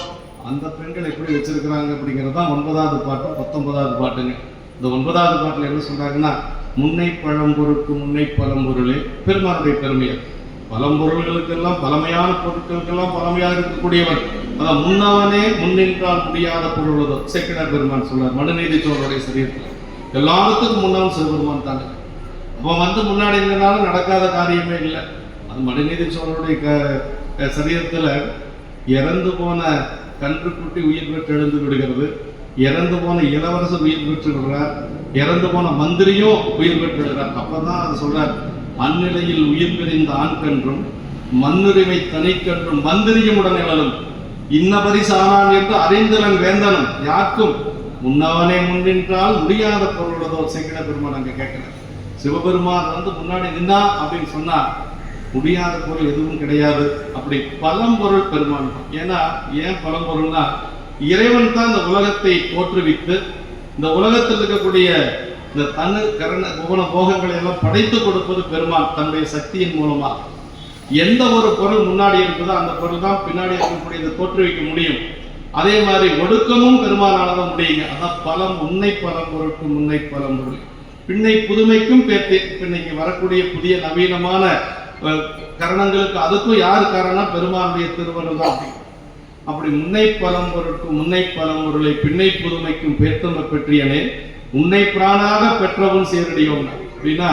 அந்த பெண்கள் எப்படி வச்சிருக்கிறாங்க அப்படிங்கிறது தான் 9வது பாட்டு 19வது பாட்டுங்க. இந்த 9வது பாட்டில் என்ன சொல்றாங்கன்னா, முன்னை பழம்பொருட்கு முன்னை பழம்பொருளே பெருமானுடைய பெருமையை, பழம்பொருள்களுக்கெல்லாம் பழமையான பொருட்களுக்கெல்லாம் பழமையாக இருக்கக்கூடியவன். அதான் முன்னவனே முன்னின்றால் முடியாத பொருளதோ சேக்கிழார் பெருமான் சொல்றார் மனுநீதி சோழருடைய சரீரத்தில். எல்லாத்துக்கும் முன்னவன் சிவபெருமான் தாங்க. அவன் வந்து முன்னாடி இருந்தனாலும் நடக்காத காரியமே இல்லை. அது மனுநீதி சோழருடைய சரீரத்துல இறந்து போன கன்றுக்குட்டி உயிர் பெற்று எழுந்து விடுகிறது, இறந்து போன இளவரசர் உயிர் பெற்று விடுறார், இறந்து போன மந்திரியும் உயிர் பெற்று விடுறார். அப்பதான் அது சொல்றார், அந்நிலையில் உயிர் பிரிந்த ஆண் கன்றும் மண்ணுரிமை தனிக்கன்றும் மந்திரியும் உடன் எழலும் இன்ன பரிசானான் என்று அறிந்தலன் வேந்தனும் யாருக்கும் முன்னவனே முன்னின்றால் முடியாத பொருளதோ சேக்கிழ பெருமான் அங்க கேட்கிறார். சிவபெருமான் வந்து முன்னாடி நின்னா அப்படின்னு சொன்னா முடியாத பொருள் எதுவும் கிடையாது. அப்படி பழம்பொருள் பெருமான். ஏன்னா ஏன் பழம்பொருள்னா, இறைவன் தான் இந்த உலகத்தை தோற்றுவித்து இந்த உலகத்தில் இருக்கக்கூடிய இந்த தன்னு கரண புவன போகங்களை எல்லாம் படைத்து கொடுப்பது பெருமான் தன்னுடைய சக்தியின் மூலமா. எந்த ஒரு பொருள் முன்னாடி இருக்குதோ அந்த பொருள் தான் பின்னாடி இருக்கக்கூடியதை தோற்றுவிக்க முடியும். அதே மாதிரி ஒடுக்கமும் பெருமானாலதான் முடியுங்க. அதான் பலம் உன்னை பழம்பொருளுக்கு முன்னை பழம்பொருள், பின்னை புதுமைக்கும் பேர்த்து. இன்னைக்கு வரக்கூடிய புதிய நவீனமான கரணங்களுக்கு அதுக்கும் யார் காரணம்? பெருமானுடைய திருவருள் தான். அப்படி முன்னை பழம்பொருளுக்கு முன்னை பழம்பொருளை பின்னை புதுமைக்கும் பேர்த்தமை பெற்றியனே உன்னை பிராணாக பெற்றவன் சேரடியோம். அப்படின்னா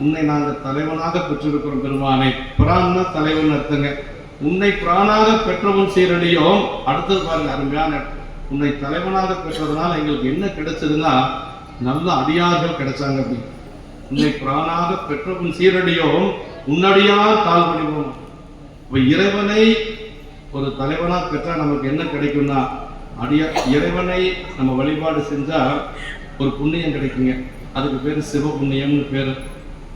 உன்னை நாங்கள் தலைவனாக பெற்றிருக்கிறோம் பெருமானை. பிரான்னா தலைவன் அர்த்தங்க. உன்னை பிராணாக பெற்றவன் சீரடியோம். அடுத்தது பாருங்க, அருமையான, உன்னை தலைவனாக பெற்றதுனால எங்களுக்கு என்ன கிடைச்சதுன்னா நல்ல அடியார்கள் கிடைச்சாங்க. அப்படி உன்னை பிராணாக பெற்றவன் சீரடியோம் உன்னடியா கால் பணிவோம். இப்ப இறைவனை ஒரு தலைவனா பெற்றா நமக்கு என்ன கிடைக்கும்னா, இறைவனை நம்ம வழிபாடு செஞ்சா ஒரு புண்ணியம் கிடைக்குங்க. அதுக்கு பேரு சிவ புண்ணியம்னு பேரு.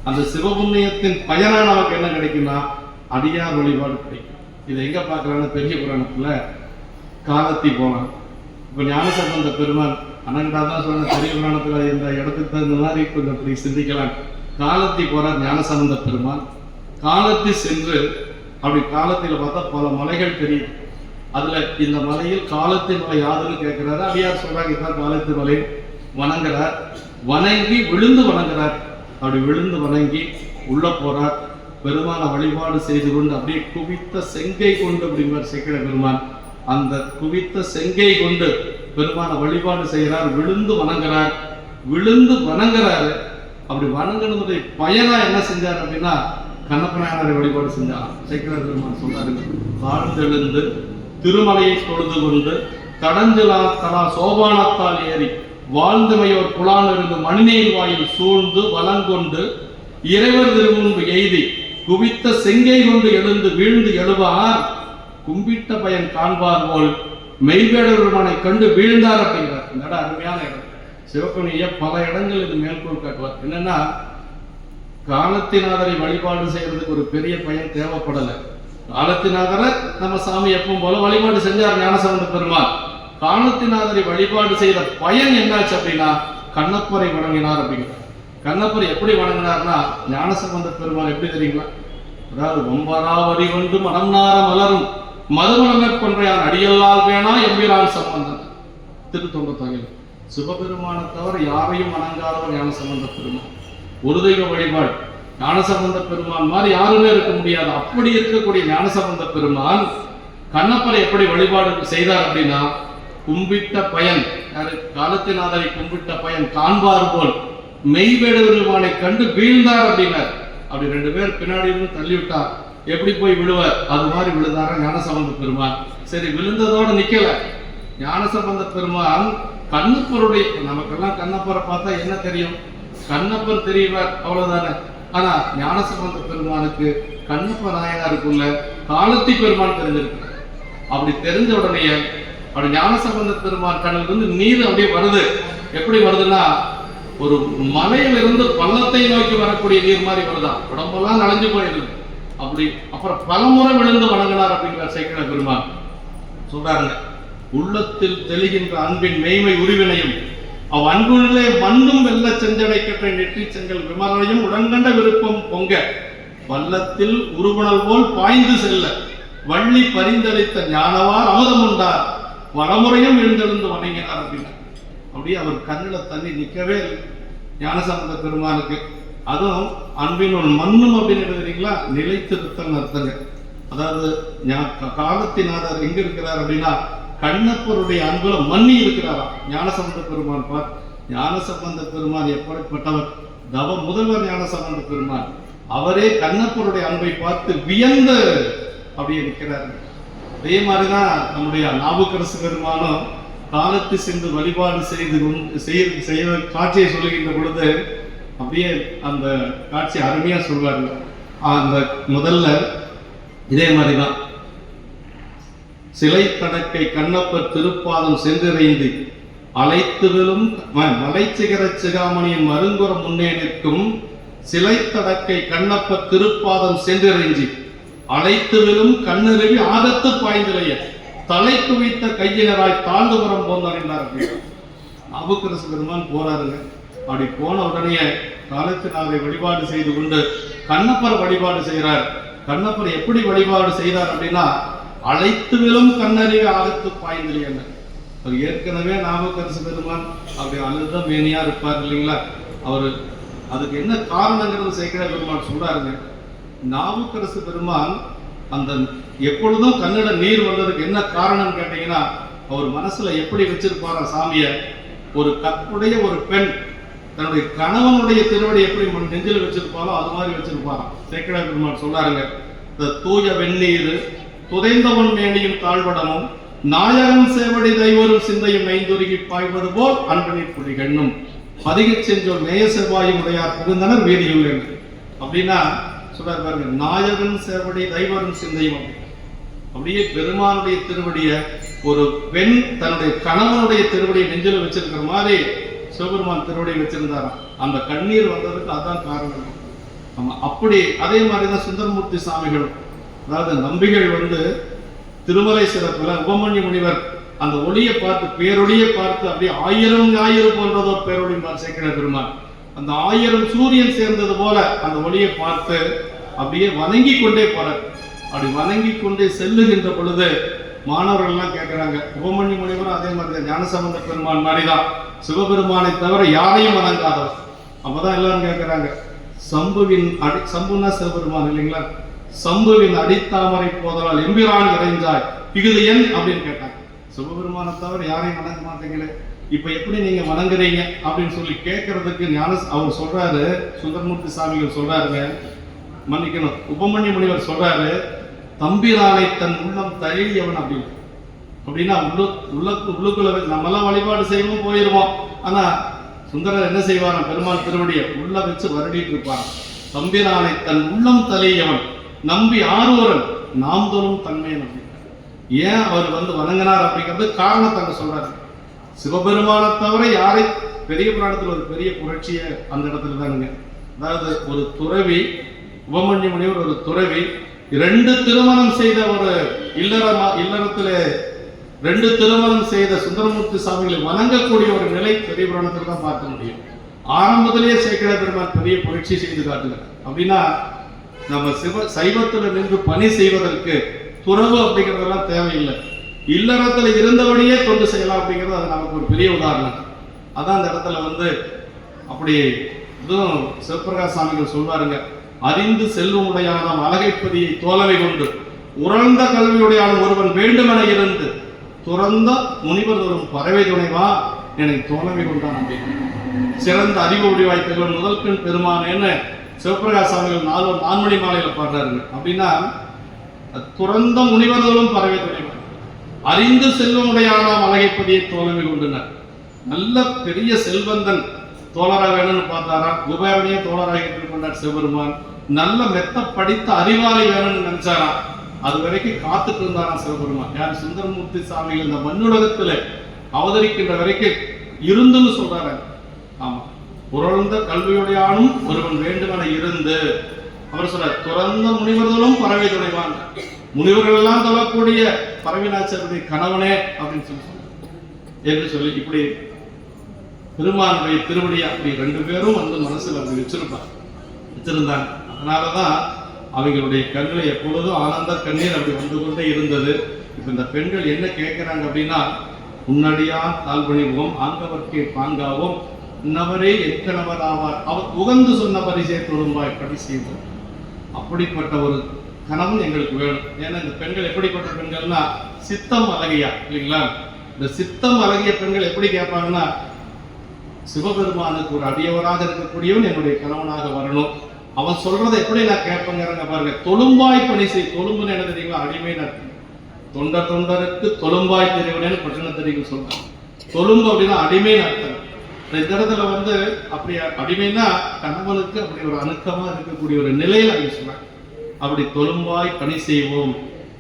அந்த சிவபுண்ணியத்தின் பயனா நமக்கு என்ன கிடைக்கும்னா அடியார் வழிபாடு கிடைக்கும். இதை எங்க பார்க்கலாம்னு பெரிய புராணத்துல காலத்தி போனான். இப்ப ஞானசம்பந்த பெருமான் அனங்கடா தான் சொன்ன பெரிய புராணத்துல இந்த இடத்துக்கு தகுந்த மாதிரி கொஞ்சம் அப்படி சிந்திக்கலாம். காலத்தி போறார் ஞானசம்பந்த பெருமான். காலத்தி சென்று அப்படி காலத்தில பார்த்தா பல மலைகள் தெரியும். அதுல இந்த மலையில் காலத்தி மலை யாருன்னு கேட்கிறாரு. அடியார் சொல்றாங்க, இதுதான் காலத்தி மலை. வணங்குறார், வணங்கி விழுந்து வணங்குறார். அப்படி விழுந்து வணங்கி உள்ள போறார். பெருமான வழிபாடு செய்து கொண்டு அப்படியே குவித்த செங்கை கொண்டு அப்படிங்கிறார் சேக்கிழ பெருமான். அந்த குவித்த செங்கை கொண்டு பெருமான வழிபாடு செய்கிறார். விழுந்து வணங்குறார். விழுந்து வணங்குறாரு. அப்படி வணங்கினதுடைய பயனா என்ன செஞ்சார் அப்படின்னா கண்ணப்பனாரை வழிபாடு செஞ்சார். சேக்கிழ பெருமான் சொல்றாரு, வாழ்ந்தெழுந்து திருமலையை தொழுது கொண்டு தடஞ்சலா சோபானத்தால் ஏறி வாழ்ந்தமையோர் புலான் இருந்து மணிநீர் வாயில் சூழ்ந்து வலங்கொண்டு இறைவர் திருமுன்பு எய்தி குவித்த செங்கை கொண்டு எழுந்து வீழ்ந்து எழுவார் கும்பிட்ட பயன் காண்பார் போல் மெய்வேடருமானை கண்டு வீழ்ந்தார் அப்படிங்கிறார். இந்த இடம் அருமையான இடம். சிவகணிய பல இடங்கள் இது மேற்கோள் காட்டுவார். என்னன்னா காலத்தினாதரை வழிபாடு செய்யறதுக்கு ஒரு பெரிய பயன் தேவைப்படலை. காலத்தினாதரை நம்ம சாமி எப்பவும் போல வழிபாடு செஞ்சார் ஞானசம்பந்த பெருமாள். காலத்தினாதரை வழிபாடு செய்த பயன் என்னாச்சு அப்படின்னா கண்ணப்பரை வணங்கினார் அப்படிங்கிறார். கண்ணப்பர் எப்படி வணங்கினார்னா ஞானசம்பந்த பெருமாள் எப்படி தெரியுங்களா? அதாவது ஒம்பராவடி கொண்டு மனம் நார மலரும் மதுமலர் கொன்றையான் அடியல்லால் வேணா எம்பிரான் சம்பந்தன் திருத்தொண்டத்தொகையில். சிவபெருமானை தவிர யாரையும் வணங்காதவர் ஞானசம்பந்த பெருமாள். ஒரு தெய்வ வழிபாடு. ஞானசம்பந்த பெருமான் மாதிரி யாருமே இருக்க முடியாது. அப்படி இருக்கக்கூடிய ஞானசம்பந்த பெருமான் கண்ணப்பரை எப்படி வழிபாடு செய்தார் அப்படின்னா கும்பிட்ட பயன், காலத்தினாதரை கும்பிட்ட பயன் காண்பார் போல் மெய்வேடுவானை கண்டு வீழ்ந்தார் அப்படின்னார். அப்படி 2 பேர் பின்னாடி இருந்து தள்ளிவிட்டார், எப்படி போய் விழுவார் அது மாதிரி விழுந்தார ஞானசம்பந்த பெருமான். சரி, விழுந்ததோடு நிக்கல. ஞானசம்பந்த பெருமான் கண்ணப்பருடைய, நமக்கெல்லாம் கண்ணப்பரை பார்த்தா என்ன தெரியும்? கண்ணப்பர் தெரிவார், அவ்வளவுதானே. ஆனா ஞானசம்பந்த பெருமானுக்கு கண்ணப்ப நாயனாருக்குள்ள காலத்தி பெருமான் தெரிஞ்சிருக்கு. அப்படி தெரிஞ்ச உடனே அப்படி ஞானசம்பந்த பெருமான் கண்ணிலிருந்து நீர் அப்படியே வருது. எப்படி வருதுன்னா ஒரு மலையிலிருந்து பள்ளத்தை நோக்கி வரக்கூடிய நீர் மாதிரி வருதான். உடம்பெல்லாம் நனைஞ்சு போயிடுது. அப்படி அப்புறம் பலமுறை விழுந்து வணங்கினார் அப்படிங்கிற சேக்கிழ பெருமான் சொல்றாங்க. உள்ளத்தில் தெளிகின்ற அன்பின் மெய்மை உருவினையும் அவ் அன்புள்ளே மண்ணும் வெள்ள செஞ்சடைக்கற்ற நெற்றி செங்கல் விமலையும் உடன்கண்ட விருப்பம் பொங்க பள்ளத்தில் உருகுணல் போல் பாய்ந்து செல்ல வள்ளி பரிந்தளித்த ஞானவார் அமுதம் உண்டார் வடமுறையும் எழுந்தெழுந்து வணங்கினார் அப்படின்னா. அப்படியே அவர் கண்ணில் தண்ணி நிற்கவே இல்லை ஞானசம்பந்த பெருமானுக்கு. அதுவும் அன்பின் ஒரு மண்ணும் அப்படின்னு எழுதுறீங்களா, நிலைத்திருத்தல் அர்த்தங்க. அதாவது காலத்தினாதர் எங்க இருக்கிறார் அப்படின்னா கண்ணப்பருடைய அன்புல மண்ணி இருக்கிறாராம் ஞானசம்பந்த பெருமான். ஞானசம்பந்த பெருமான் எப்படிப்பட்டவர்? தவ முதல்வர் ஞானசம்பந்த பெருமான். அவரே கண்ணப்பருடைய அன்பை பார்த்து வியந்து அப்படியே இருக்கிறார். அதே மாதிரிதான் நம்முடைய நாவுக்கரசு பெருமானும் காலத்து சென்று வழிபாடு செய்த காட்சியை சொல்லுகின்ற பொழுது அப்படியே அந்த காட்சி அருமையா சொல்வாரு. அந்த முதல்ல இதே மாதிரிதான் சிலை தடக்கை கண்ணப்பர் திருப்பாதம் சென்றிறைந்து அழைத்துவிலும் மலைச்சிகர சிகாமணியின் மருங்குறம் முன்னே நிற்கும் சிலை தடக்கை கண்ணப்பர் திருப்பாதம் சென்றிறைஞ்சி அழைத்துவிலும் கண்ணருவி ஆதத்து பாய்ந்திரைய தலை குவித்த கையினராய் தாழ்ந்துபுறம் போந்தறிந்தார். நாவுக்கரசு பெருமான் போறாருங்க. அப்படி போன உடனே காலத்தினாரை வழிபாடு செய்து கொண்டு கண்ணப்பர் வழிபாடு செய்கிறார். கண்ணப்பர் எப்படி வழிபாடு செய்தார் அப்படின்னா அழைத்துவிலும் கண்ணறிவி ஆதத்து பாய்ந்திரைய. அவர் ஏற்கனவே நாவுக்கரசு பெருமான் அப்படி அழுத மேனியா இருப்பார் இல்லைங்களா. அவர் அதுக்கு என்ன காரணங்கிறது சேக்கிழ பெருமான் சொல்றாருங்க. நாவுக்கரசு பெருமான் அந்த எப்பொழுதும் கண்ணில நீர் வந்ததுக்கு என்ன காரணம் கேட்டீங்கன்னா அவர் மனசுல எப்படி வச்சிருப்பாரா சாமிய, ஒரு கற்புடைய ஒரு பெண் தன்னுடைய கணவனுடைய திருவடி எப்படி நெஞ்சில் வச்சிருப்பாரோ அது மாதிரி வச்சிருப்பாராம். சேக்கிழ பெருமான் சொல்றாருங்க. இந்த தூய வெந்நீர் துதைந்தவன் மேனியும் தாழ்வடமும் நாயகன் சேவடி தைவரும் சிந்தையும் மைந்துருகி பாய்வது போல் அன்பனின் புலிகண்ணும் பதிக செஞ்சோர் நேய செவ்வாயும் உடையார் புகுந்தனர் வீதியுள்ளேன் அப்படின்னா சொல்றாரு பாருங்க. நாயகன் சேவடி தைவரும் சிந்தையும் அப்படியே பெருமானுடைய திருவடிய ஒரு பெண் தன்னுடைய கணவனுடைய திருவடியை நெஞ்சில வச்சிருக்கிற மாதிரி சிவபெருமான் திருவடியை வச்சிருந்தாராம். அந்த கண்ணீர் வந்ததுக்கு அதான் காரணம். ஆமா, அப்படி அதே மாதிரிதான் சுந்தரமூர்த்தி சாமிகள், அதாவது நம்பிகள் திருமலை சிறப்புல உபமன்ய முனிவர் அந்த ஒளியை பார்த்து பேரொளியை பார்த்து அப்படியே 1000 ஞாயிறு போன்றதோ பேரொளிந்தார் சேக்கிழ பெருமான். அந்த 1000 சூரியன் சேர்ந்தது போல அந்த ஒளியை பார்த்து அப்படியே வணங்கி கொண்டே போறார். அப்படி வணங்கி கொண்டே செல்லுகின்ற பொழுது மாணவர்கள் எல்லாம் கேட்கிறாங்க. உபமன்ய முனிவரும் அதே மாதிரி ஞானசம்பந்த பெருமான் மாதிரிதான் சிவபெருமானை தவிர யாரையும் வணங்காதவர். அப்பதான் எல்லாரும் கேட்கிறாங்க, சம்புனா சிவபெருமான் இல்லைங்களா, சம்புவின் அடித்தாமரை போதலால் எம்பிரான் இறைஞ்சாய் பிகுது என் அப்படின்னு கேட்டாங்க. சிவபெருமானை தவிர யாரையும் வணங்க மாட்டீங்களே, இப்ப எப்படி நீங்க வணங்குறீங்க அப்படின்னு சொல்லி கேட்கறதுக்கு அவர் சொல்றாரு. சுந்தரமூர்த்தி சாமிகள் சொல்றாருங்க, மன்னிக்கணும், உபமன்ய முனிவர் சொல்றாரு, தம்பிரானை தன் உள்ளம் தழியவன் அப்படின்னு. அப்படின்னா உள்ளுக்குள்ள நம்மெல்லாம் வழிபாடு செய்யவும் போயிருவோம். ஆனா சுந்தரர் என்ன செய்வாராம், பெருமாள் திருவடியை உள்ள வச்சு வருடிட்டு இருப்பாராம். தம்பிரானை தன் உள்ளம் தழியவன் நம்பி ஆர்வரன் நாம் தோறும் தன்மையன் அப்படின்னு. ஏன் அவர் வணங்கினார் அப்படிங்கிறது காரணத்தை அங்க சொல்றாரு. சிவபெருமானை தவிர யாரை, பெரிய புராணத்தில் ஒரு பெரிய புரட்சியை அந்த இடத்துல தானுங்க. அதாவது ஒரு துறவி, உபமன்யு முனிவர் ஒரு துறவி, 2 திருமணம் செய்த ஒரு இல்லறத்துல 2 திருமணம் செய்த சுந்தரமூர்த்தி சாமிகளை வணங்கக்கூடிய ஒரு நிலை பெரிய புராணத்தில் தான் பார்க்க முடியும். ஆரம்பத்திலேயே சேக்கிழ பெருமாள் பெரிய புரட்சி செய்து காட்டுகிறார். அப்படின்னா நம்ம சைவத்தில் நின்று பணி செய்வதற்கு துறவு அப்படிங்கிறதெல்லாம் தேவையில்லை. இல்லறத்தில் இருந்தபடியே தொண்டு செய்யலாம் அப்படிங்கிறது அது நமக்கு ஒரு பெரிய உதாரணம். அதான் அந்த இடத்துல அப்படி இதுவும் சிவபிரகாஷ் சாமிகள் சொல்வாருங்க, அறிந்து செல்வம் உடையானம் அழகைப்பதியை தோலவை கொண்டு உறந்த கல்வியுடையானம் ஒருவன் வேண்டுமென இருந்து துறந்த முனிவர் வரும் பறவை துணைவா எனக்கு தோலவை கொண்டான் அப்படின்னு சிறந்த அறிவு உடைவாய் பெறுவன் முதல் பெண் பெருமானேன்னு சிவபிரகாஷ் சாமிகள் 4 மணி மாலையில பாடுறாருங்க. அப்படின்னா துறந்த முனிவர்களும் பறவை துணைவா, அறிந்து செல்வம் உடையானாம் அழகைப்பதியை தோலவை கொண்டனர். நல்ல பெரிய செல்வந்தன் தோழராக வேணும்னு பார்த்தாரா, குபேரனையே தோழராக ஏற்றுக்கொண்டார் சிவபெருமான். நல்ல மெத்த படித்த அறிவாளி வேணும்னு நினைச்சாரா, அது வரைக்கும் காத்துட்டு இருந்தாராம் சிவபெருமான். யார்? சுந்தரமூர்த்தி சாமிகள் இந்த மண்ணுலகத்துல அவதரிக்கின்ற வரைக்கும் இருந்துன்னு சொல்றாரு. ஆமா, புரழ்ந்த கல்வியுடையானும் ஒருவன் வேண்டுமென இருந்து அவர் சொல்ற துறந்த முனிவர்களும் பறவை துணைவான், முனிவர்கள் எல்லாம் தொழக்கூடிய பறவைநாச்சருடைய கணவனே அப்படின்னு என்று சொல்லி இப்படி பெருமானுடைய திருவடி அப்படி 2 பேரும் மனசுல அப்படி வச்சிருந்தாங்க. அதனாலதான் அவங்களுடைய கண்களை எப்பொழுதும் ஆனந்த கண்ணீர் அப்படி வந்து கொண்டே இருந்தது. இப்ப இந்த பெண்கள் என்ன கேட்கிறாங்க அப்படின்னா, முன்னாடியா தாழ்பணிவோம் ஆங்கவர்க்கே பாங்காவோம் இன்னவரே எக்கணவர் ஆவார் அவர் உகந்து சொன்ன பரிசை தொழும்பாய் படி செய்வோம். அப்படிப்பட்ட ஒரு கணவன் எங்களுக்கு வேணும். ஏன்னா இந்த பெண்கள் எப்படிப்பட்ட பெண்கள்னா சித்தம் அழகியா இல்லைங்களா? இந்த சித்தம் அழகிய பெண்கள் எப்படி கேட்பாங்கன்னா, சிவபெருமானுக்கு ஒரு அடியவராக இருக்கக்கூடியவன் என்னுடைய கணவனாக வரணும், அவன் சொல்றதை எப்படி நான் கேட்பேங்கிறாங்க பாருங்க. தொழும்பாய் பணி செய். தொழும்புன்னு என்ன தெரியுங்களா? அடிமை அர்த்தம். தொண்டருக்கு தொழும்பாய் தெரிவனேன்னு பட்டினத்தடிகள் சொல்றாங்க. தொழும்பு அப்படின்னா அடிமை அர்த்தம். இந்த இடத்துல அப்படி அடிமைன்னா கணவனுக்கு அப்படி ஒரு அணுக்கமா இருக்கக்கூடிய ஒரு நிலையில அவங்க சொல்றாங்க. அப்படி தொழும்பாய் பணி செய்வோம்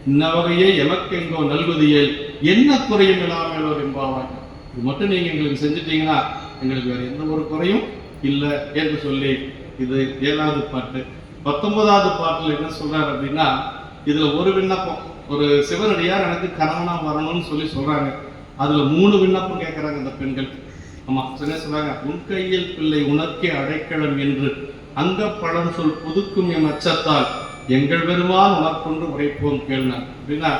இன்ன வகையே எமக்கெங்கோ நல்குதியல் என்ன குறையும் இல்லாமல் ஒரு எம்பாவாய். இது மட்டும் நீங்க எங்களுக்கு செஞ்சுட்டீங்கன்னா எங்களுக்கு வேற எந்த ஒரு குறையும் இல்லை என்று சொல்லி இது 7வது பாட்டு. 19வது பாட்டுல என்ன சொல்றாரு அப்படின்னா, இதுல ஒரு விண்ணப்பம், ஒரு சிவனடியார் எனக்கு கணவனா வரணும்னு சொல்லி சொல்றாங்க. அதுல 3 விண்ணப்பம் கேட்கறாங்க இந்த பெண்கள். ஆமா, சொல்றாங்க, உன் கையில் பிள்ளை உனக்கே அடைக்கலம் என்று அங்க பழம் சொல் புதுக்கும் என் அச்சத்தால் எங்கள் பெருமான் உனக்கொன்று உரைப்போம் கேள்னார். அப்படின்னா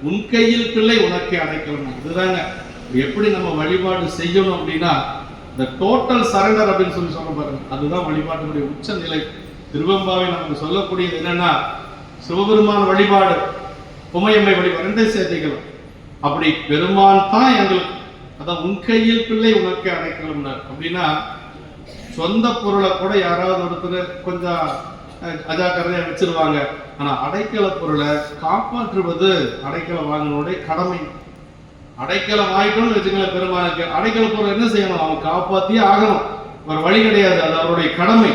உன் கையில் பிள்ளை உனக்கே அடைக்கலம். இதுதாங்க எப்படி நம்ம வழிபாடு செய்யணும் அப்படின்னா, இந்த டோட்டல் சரண்டர் அப்படின்னு சொல்லி சொல்ல பாருங்க, அதுதான் வழிபாட்டுடைய உச்ச நிலை. திருவெம்பாவை நமக்கு சொல்லக்கூடியது என்னன்னா, சிவபெருமான் வழிபாடு, உமையம்மை வழிபாடு 2 சேர்த்திக்கலாம். அப்படி பெருமான் தான் எங்களுக்கு, அதான் உன் கையில் பிள்ளை உனக்கே அடைக்கலம்னார். அப்படின்னா சொந்த பொருளை கூட யாராவது ஒருத்தர் கொஞ்சம் அஜாக்கிரதையா வச்சிருவாங்க. ஆனா அடைக்கல பொருளை காப்பாற்றுவது அடைக்கலம் வாங்கினுடைய கடமை. அடைக்கலம் ஆயிட்டோம்னு வச்சுக்கல, பெருமானுக்கு அடைக்கல பொருள் என்ன செய்யணும்? அவன் காப்பாத்தியே ஆகணும், ஒரு வழி கிடையாது, அது அவருடைய கடமை.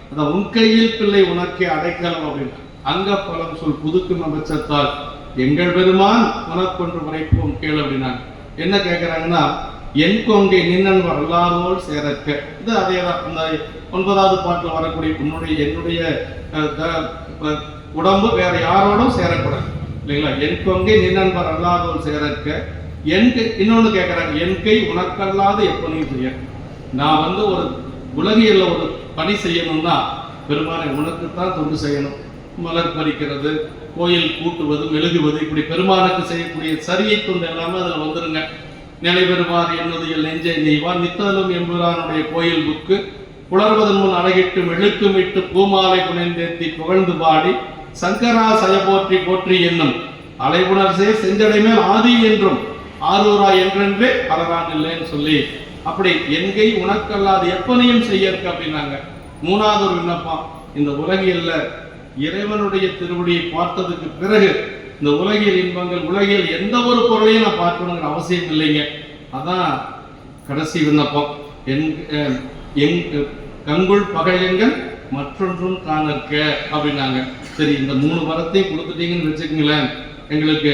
அதான் உன் கையில் பிள்ளை உனக்கே அடைக்கலம் அப்படின்னா அங்க பலம் சொல் புதுக்கும் அமைச்சத்தால் எங்கள் பெருமான் உனக்கொன்று உரைப்போம் கேள் அப்படின்னாங்க. என்ன கேட்கிறாங்கன்னா, என் கொங்கை நின்னன் வரலாறோல் சேரக்க. இது அதேதான் அந்த 9வது பாட்டில் வரக்கூடிய என்னுடைய உடம்பு வேற யாரோடும் சேரக்கூடாது இல்லைங்களா? என் கொங்கை நின்னன் வரலாறோல் சேரக்க. இன்னொன்னு கேட்கிறாங்க, என் கை உனக்கல்லாது எப்பனையும் செய்ய. நான் ஒரு உலகியல்ல ஒரு பணி செய்யணும்னா பெருமானை உனக்குத்தான் தொண்டு செய்யணும். மலர் பறிக்கிறது, கோயில் கூட்டுவது, மெழுகுவது, இப்படி பெருமானுக்கு செய்யக்கூடிய சரியை தொண்டு எல்லாமே அதுல வந்துருங்க. நிலை பெறுமாறு என்னுதியல் நெஞ்சை நெய்வா நித்தலும் எம்புரானுடைய கோயில் புக்கு புலர்வதன் முன் அழகிட்டு மெழுக்குமிட்டு பூமாலை புனைந்தேத்தி புகழ்ந்து பாடி சங்கரா சய போற்றி போற்றி என்னும் அலைபுணர்சே செஞ்சடைமே ஆதி என்றும் ஆரூரா என்றென்றே அலரான் இல்லைன்னு சொல்லி அப்படி என்கை உனக்கல்லாது எப்பனையும் செய்யறக்கு அப்படின்னாங்க. 3வது ஒரு விண்ணப்பம், இந்த உலகியல்ல இறைவனுடைய திருவடியை பார்த்ததுக்கு பிறகு இந்த உலகியல் இன்பங்கள், உலகியல் எந்த ஒரு பொருளையும் நான் பார்க்கணுங்கிற அவசியம் இல்லைங்க. அதான் கடைசி விண்ணப்பம். கங்குள் பகையங்கள் மற்றொன்றும் காணற்க அப்படின்னாங்க. சரி, இந்த 3 வரத்தையும் கொடுத்துட்டீங்கன்னு வச்சுக்கங்களேன், எங்களுக்கு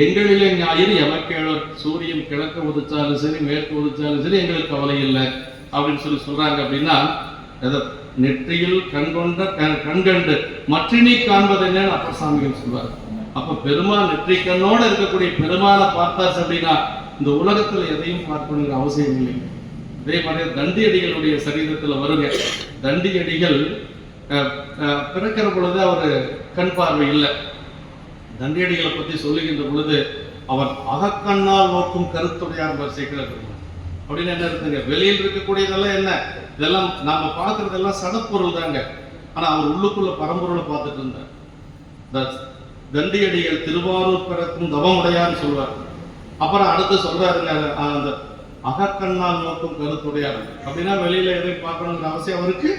எங்களிலே ஞாயிறு எமக்கேழர், சூரியன் கிழக்கு உதிச்சாலும் சரி மேற்கு உதிச்சாலும் சரி எங்களுக்கு கவலை இல்லை அப்படின்னு சொல்றாங்க. அப்படின்னா நெற்றியில் கண்கண்டு மற்றினி காண்பது என்னன்னு அப்பர் சாமிகள் சொல்வார். அப்ப பெருமாள் நெற்றி கண்ணோட இருக்கக்கூடிய பெருமாளை பார்த்தாச்சு அப்படின்னா இந்த உலகத்துல எதையும் பார்க்கணுங்கிற அவசியம் இல்லை. அதே மாதிரி தண்டியடிகளுடைய சரீரத்துல வருங்க. தண்டியடிகள் பிறக்கிற பொழுது அவர் கண் பார்வை இல்லை. தண்டியடிகளை பற்றி சொல்லுகின்ற பொழுது அவர் அகக்கண்ணால் நோக்கும் கருத்துடையார் சேர்க்கிறார். அப்படின்னு என்ன இருக்குங்க, வெளியில் இருக்கக்கூடியதெல்லாம் என்ன, இதெல்லாம் நாம பார்க்கறதெல்லாம் சடப்பொருள் தாங்க. ஆனா அவர் உள்ளுக்குள்ள பரம்பொருளை பார்த்துட்டு இருந்தார். தண்டியடிகள் திருவாரூர் பிறக்கும் தவமுடையான்னு சொல்வார். அப்புறம் அடுத்து சொல்றாருங்க, அந்த அகக்கண்ணால் நோக்கும் கருத்துடையார் அப்படின்னா வெளியில எதையும் பார்க்கணுங்கிற அவசியம் அவருக்கு